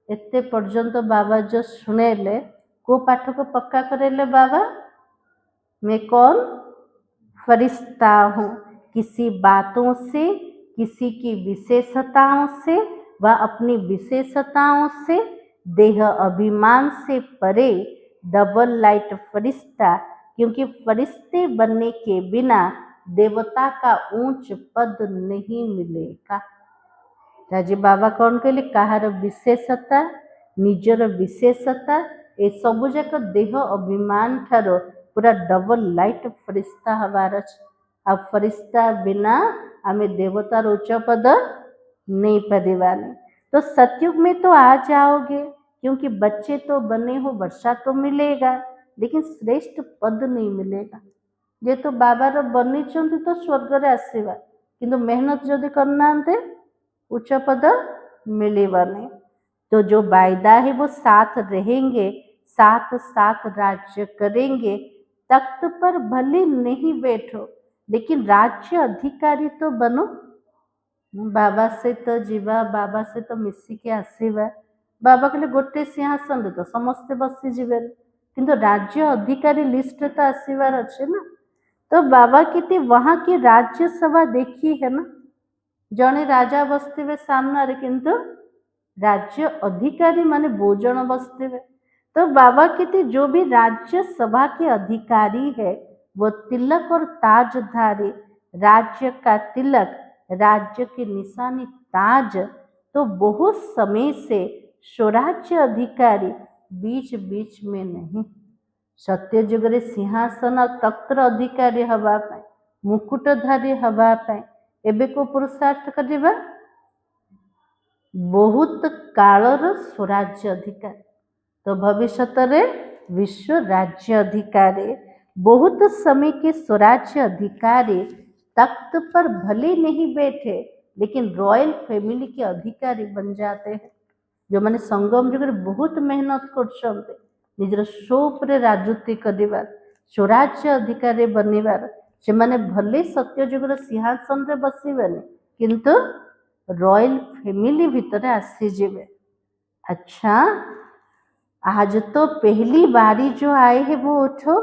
एते पर्यंत बाबा जो शुणेले को पाठ को पक्का करेले बाबा, मैं कौन फरिश्ता हूँ। किसी बातों से, किसी की विशेषताओं से व अपनी विशेषताओं से, देह अभिमान से परे डबल लाइट फरिश्ता, क्योंकि फरिश्ते बनने के बिना देवता का ऊंच पद नहीं मिलेगा। राजी बाबा कौन कहले कहार विशेषता, निजर विशेषता ए सबु जाक देह अभिमान ठार पूरा डबल लाइट फरिश्ता हबार अछि। आ फरिश्ता बिना आमे देवतार उच्च पद नहीं पारिबानी। तो सतयुग में तो आ जाओगे, क्योंकि बच्चे तो बने हो, वर्षा तो मिलेगा, लेकिन श्रेष्ठ पद नहीं मिलेगा। जे तो बाबार बनी तो स्वर्ग रे आसीबा, किंतु मेहनत जदि करना उच्च पद मिलेबानी। तो जो वायदा है वो साथ रहेंगे, साथ साथ राज्य करेंगे। तख्त पर भले नहीं बैठो, लेकिन राज्य अधिकारी तो बनो। बाबा से तो जीवा, बाबा से तो मिसिके आसीबा। बाबा कहले गोटे सिंहासन रे तो समस्ते बसी जीवे, किंतु राज्य अधिकारी लिस्ट तो आसीबार अच्छे ना। तो बाबा कहते वहां की राज्य सभा देखी है ना, जड़े राजा बसते सामने, किंतु राज्य अधिकारी माने भोजन बसते। तो बाबा कहते जो भी राज्य सभा के अधिकारी है वो तिलक और ताजधारी, राज्य का तिलक, राज्य की निशानी ताज। तो बहुत समय से स्वराज्य अधिकारी बीच बीच में नहीं, सत्ययुग रे सिंहासन तख्तर अधिकारी हवा पाए, मुकुटधारी हवा पाए एबे को पुरुषार्थ करिबा बहुत कालर स्वराज्य अधिकारी। तो भविष्य रे विश्व राज्य अधिकारी, बहुत समय के स्वराज्य अधिकारी तख्त पर भले नहीं बैठे, लेकिन रॉयल फैमिली के अधिकारी बन जाते हैं। जो मैंने संगम जुग बहुत मेहनत कर निजर सोप्रे राजूति कर स्वराज्य अधिकारी बनवार, से मैंने भले सत्ययुग सिंहासन रे बसबेनि, किंतु रॉयल फैमिली भितर आसीजे। अच्छा, आज तो पहली बारी जो आए है वो उठो।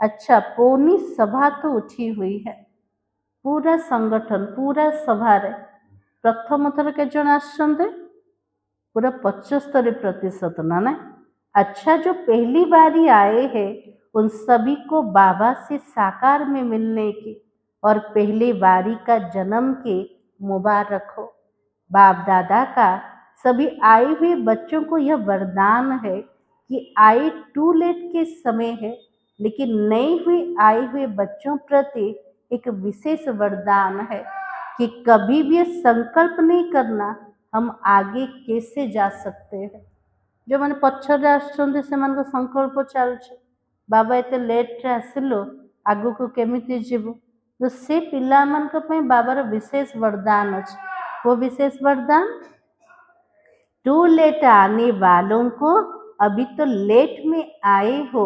अच्छा, पौनी सभा तो उठी हुई है, पूरा संगठन पूरा सभा रे प्रथम थर के जन आसछन्ते पूरा 75% ना ना। अच्छा, जो पहली बारी आए हैं उन सभी को बाबा से साकार में मिलने की और पहली बारी का जन्म के मुबारक हो। बाप दादा का सभी आए हुए बच्चों को यह वरदान है कि आए टू लेट के समय है, लेकिन नए हुए आए हुए बच्चों प्रति एक विशेष वरदान है कि कभी भी संकल्प नहीं करना हम आगे कैसे जा सकते हैं। जो मैंने पछरे आसुछन्ति सेमानक संकल्प चलुछि बाबा एते लेट रे आसिलु आगु केमिति जीवु, तो से पिला मानक पई बाबार विशेष वरदान अछि। वो विशेष वरदान, टू लेट आने वालों को अभी तो लेट में आए हो,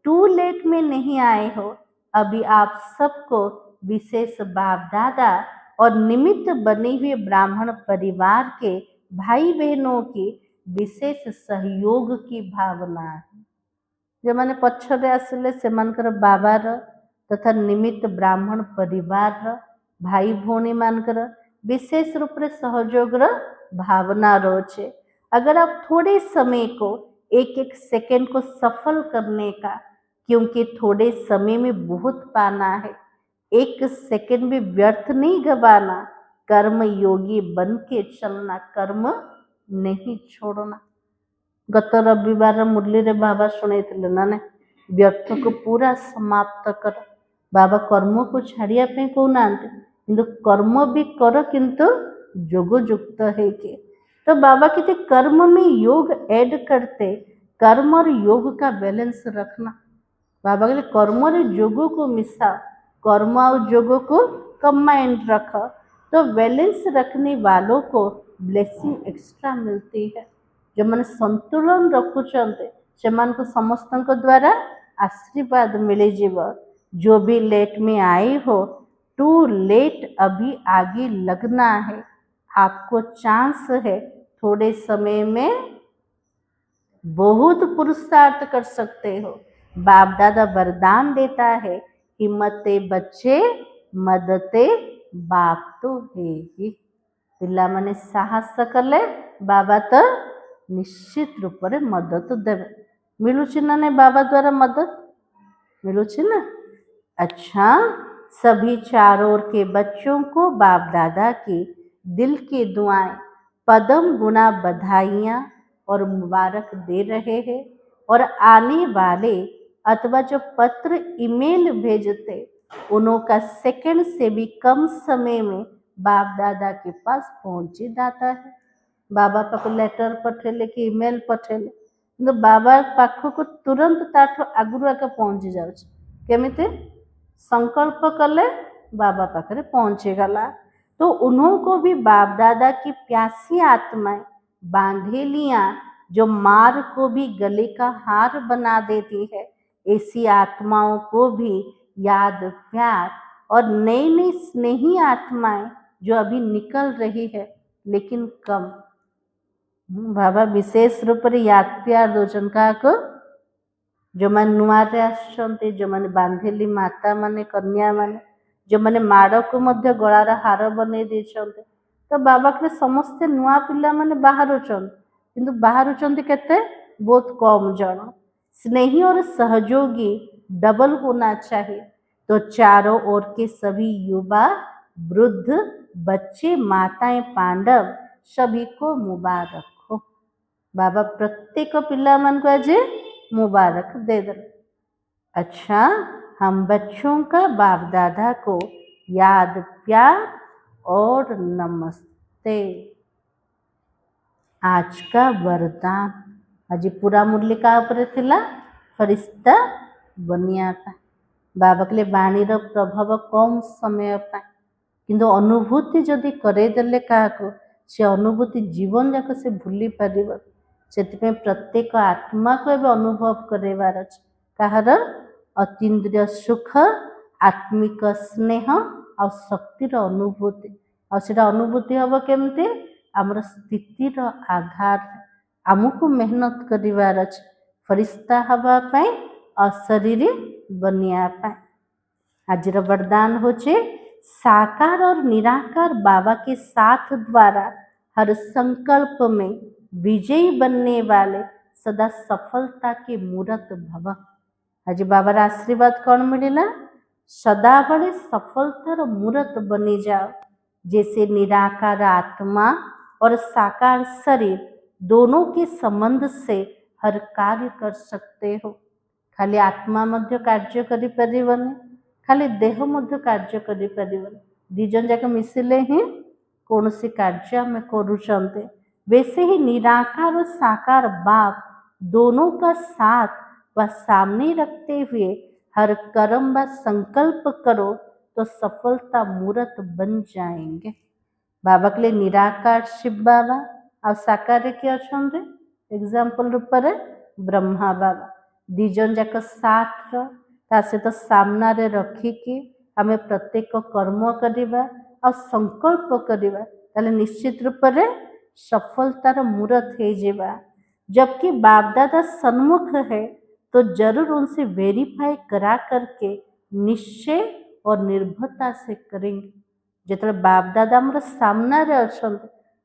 टू लेट में नहीं आए हो। अभी आप सबको विशेष बाप दादा और निमित्त बने हुए ब्राह्मण परिवार के भाई बहनों की विशेष सहयोग की भावना है। जो मैंने पछरे आसिले सेमानकर बाबार तथा निमित्त ब्राह्मण परिवार भाई भौणी मानकर विशेष रूप से सहयोग भावना रोचे। अगर आप थोड़े समय को एक एक सेकंड को सफल करने का, क्योंकि थोड़े समय में बहुत पाना है, एक सेकंड भी व्यर्थ नहीं गवाना, कर्म योगी बन के चलना, कर्म नहीं छोड़ना। गत रविवार मुरली रे बाबा शुणे ना व्यर्थ को पूरा समाप्त कर। बाबा कर्म को छाड़िया पे कहना किंतु कर्म भी कर, किंतु जोग युक्त है कि तो बाबा कहते कर्म में योग ऐड करते, कर्म और योग का बैलेंस रखना। बाबा कहते कर्म और योग को मिसा, कर्म और योग को कंबाइंड रख, तो बैलेंस रखने वालों को ब्लेसिंग एक्स्ट्रा मिलती है। जो मैंने संतुलन रखुचंते सेमान को समस्त द्वारा आशीर्वाद मिले जीव। जो भी लेट में आए हो, टू लेट अभी आगे लगना है, आपको चांस है, थोड़े समय में बहुत पुरुषार्थ कर सकते हो। बाप दादा वरदान देता है, हिम्मते बच्चे मदते बाप तो है ही। पिला माने साहस कले बाबा तो निश्चित रूप से मदद देवे। मिलूची ना नहीं बाबा द्वारा मदद मिलूची ना। अच्छा, सभी चारों ओर के बच्चों को बाप दादा की दिल की दुआएं, पदम गुना बधाइयाँ और मुबारक दे रहे हैं। और आने वाले अथवा जो पत्र ईमेल भेजते उनका सेकंड से भी कम समय में बाप दादा के पास पहुंच जाता है। बाबा पाख लेटर पठेले कि ईमेल पठेले, तो बाबा पाख को तुरंत ताठ आगुरी आगे पहुँची जाऊँ। केमिति संकल्प कले बाबा पाखरे पहुँची गला। तो उन्होंने भी बाप दादा की प्यासी आत्माएं बांधेलियाँ जो मार को भी गले का हार बना देती है, ऐसी आत्माओं को भी याद प्यार और नई नई स्नेही आत्माएं जो अभी निकल रही है लेकिन कम। बाबा विशेष रूप से याद प्यार दोजन का जो मैंने नुआरे आसछन्ते, जो मैंने बांधेली माता माने कन्या माने, जो मैंने माड़ को मध्य गଳାर हार बने देछन्ते। तो बाबा के समस्ते नुआ पिला माने बाहरुचन, किंतु बाहरुचन्ते केते बहुत कम जन। स्नेही और सहयोगी डबल होना चाहिए। तो चारों ओर के सभी युवा, वृद्ध, बच्चे, माताएं, पांडव सभी को मुबारक हो। बाबा प्रत्येक पिला मन को आज मुबारक दे दे। अच्छा, हम बच्चों का बाप दादा को याद प्यार और नमस्ते। आज का वरदान आज पूरा मुरली का ऊपर थिला फरिश्ता बनिया का। बाबा के लिए बाणी प्रभाव कम समय पाए, किंतु अनुभूति जदि करेदेले क्या से अनुभूति जीवन जाक से भूली पार। से प्रत्येक आत्मा को एवं अनुभव करार अच्छे कहार अतीन्द्रिय सुख, आत्मिक स्नेह आ शक्तिर अनुभूति। आटा अनुभूति हम केमती आमर स्थितिर आधार आमको मेहनत करार अच्छे फरिश्ता हवापाई अशरीरी बनिया। आज वरदान होचे साकार और निराकार बाबा के साथ द्वारा हर संकल्प में विजयी बनने वाले सदा सफलता के मूर्त भव। आज बाबार आशीर्वाद कौन मिलेला? सदाबळे सफलतार मूर्त बनी जाओ। जैसे निराकार आत्मा और साकार शरीर दोनों के संबंध से हर कार्य कर सकते हो। खाली आत्मा मध्य कार्य करि परिबनी, खाली देह मध्य कार्य करि परिबनी। दिजन जाक मिसिले ही कौन सी कार्य आम करुचंते। वैसे ही निराकार और साकार बाप दोनों का साथ व सामने रखते हुए हर कर्म व संकल्प करो तो सफलता मूर्त बन जाएंगे। बाबा के लिए निराकार शिव बाबा और साकार किए अच्छा एग्जाम्पल रूप में ब्रह्मा बाबा दिजन जाक साथ सहित सामने रखिकी आम प्रत्येक कर्म करवा और संकल्प करवा ताले निश्चित रूप से सफलतार मूर्त हो जावा। जबकि बाप दादा सन्मुख है तो जरूर उनसे वेरीफाई करा करके निश्चय और निर्भरता से करेंगे। जिते बाप दादा आम सामने अच्छा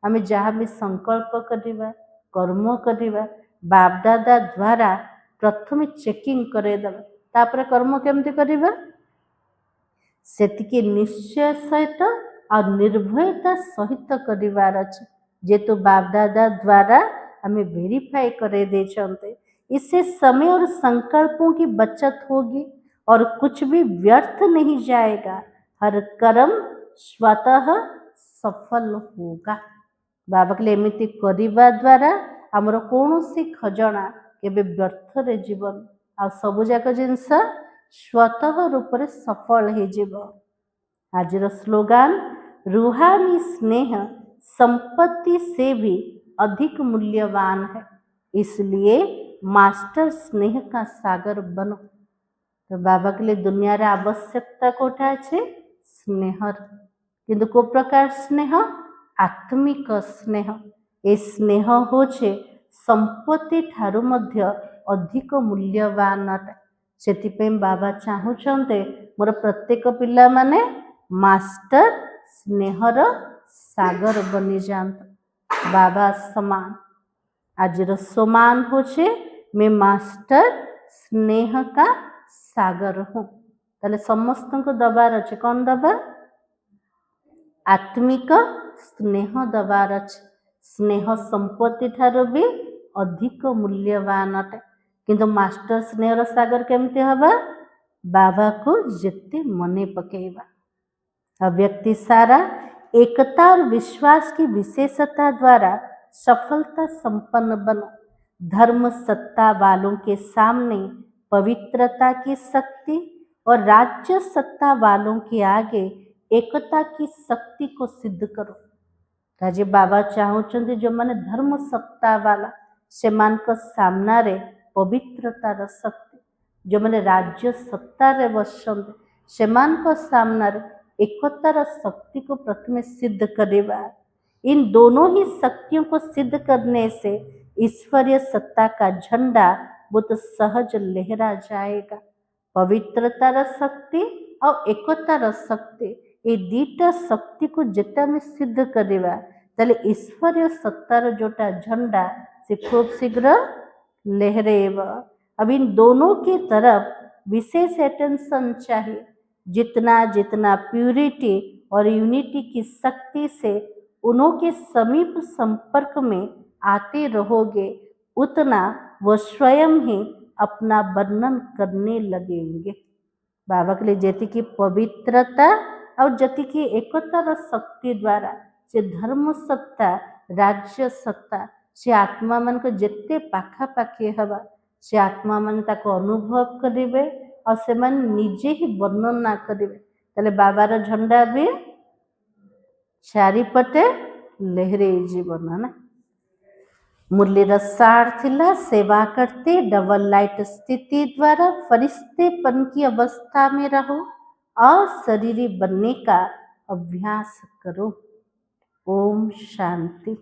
आम जहाँ भी संकल्प करवा कर्म करवा बाप दादा द्वारा प्रथम चेकिंग करदेवा तापर कर्म केमती करवा सेतिके निश्चय सहित और निर्भयता सहित करिवार अछि। जेतु बाप दादा द्वारा हमें वेरीफाई करे देते। इससे समय और संकल्पों की बचत होगी और कुछ भी व्यर्थ नहीं जाएगा। हर कर्म स्वतः सफल होगा। बाबा के एमती करने द्वारा आमर कौन सी खजना केबे व्यर्थ रे जीवन आ सबुजाक जिनस स्वतः रूप से सफल हो जीव। आज स्लोगान रूहानी स्नेह संपत्ति से भी अधिक मूल्यवान है, इसलिए मास्टर स्नेह का सागर बनो। तो बाबा के लिए दुनिया रे आवश्यकता कोटा है स्नेहर, किंतु को प्रकार स्नेह आत्मिक स्नेह। ए स्नेह होचे संपत्ति ठारू मध्य अधिक मूल्यवान अटे। सेतिपें बाबा चाहूचंते मोर प्रत्येक पिला माने मास्टर स्नेहर सागर बनी जात। बाबा समान आज समान होचे मैं मास्टर स्नेह का सागर हूँ। ताले समस्त को दबार अच्छे कौन दबा? आत्मिक स्नेह दबार अच्छे। स्नेह संपत्ति ठारू भी अधिक मूल्यवान अटे, किंतु मास्टर स्नेहर सागर केमती हबा? बाबा को जिते मने पकेबा। व्यक्ति सारा एकता और विश्वास की विशेषता द्वारा सफलता संपन्न बनो। धर्म सत्ता वालों के सामने पवित्रता की शक्ति और राज्य सत्ता वालों के आगे एकता की शक्ति को सिद्ध करो। राजे बाबा चाहूचंदी जो माने धर्म सत्ता वाला से मान को सामना रे पवित्रता र शक्ति, जो माने राज्य सत्ता रे बसंत से मान को सामना रे एकता र शक्ति को प्रथम सिद्ध करेगा। इन दोनों ही शक्तियों को सिद्ध करने से ईश्वरीय सत्ता का झंडा बहुत सहज लहरा जाएगा। पवित्रता र शक्ति और एकता र शक्ति ये दीटा शक्ति को जेटा में सिद्ध करेगा ताले ईश्वरीय सत्तार जोटा झंडा से खूब शीघ्र लहरेगा। अब इन दोनों की तरफ विशेष अटेंशन चाहिए। जितना जितना प्यूरिटी और यूनिटी की शक्ति से उन्हों के समीप संपर्क में आते रहोगे उतना वो स्वयं ही अपना वर्णन करने लगेंगे। बाबा के लिए जति की पवित्रता और जति की एकता व शक्ति द्वारा से धर्म सत्ता राज्य सत्ता से आत्मा मन को जिते पाखापाखि हवा से आत्मा मन ताको अनुभव करेंगे और से मन निजे ही वर्णन ना करेंगे ताले बाबार झंडा भी चारिपटे लहरे जीवन ना। मुरलीर सार थिला सेवा करते डबल लाइट स्थिति द्वारा फरिश्तेपन की अवस्था में रहो और शरीरी बनने का अभ्यास करो। ओम शांति।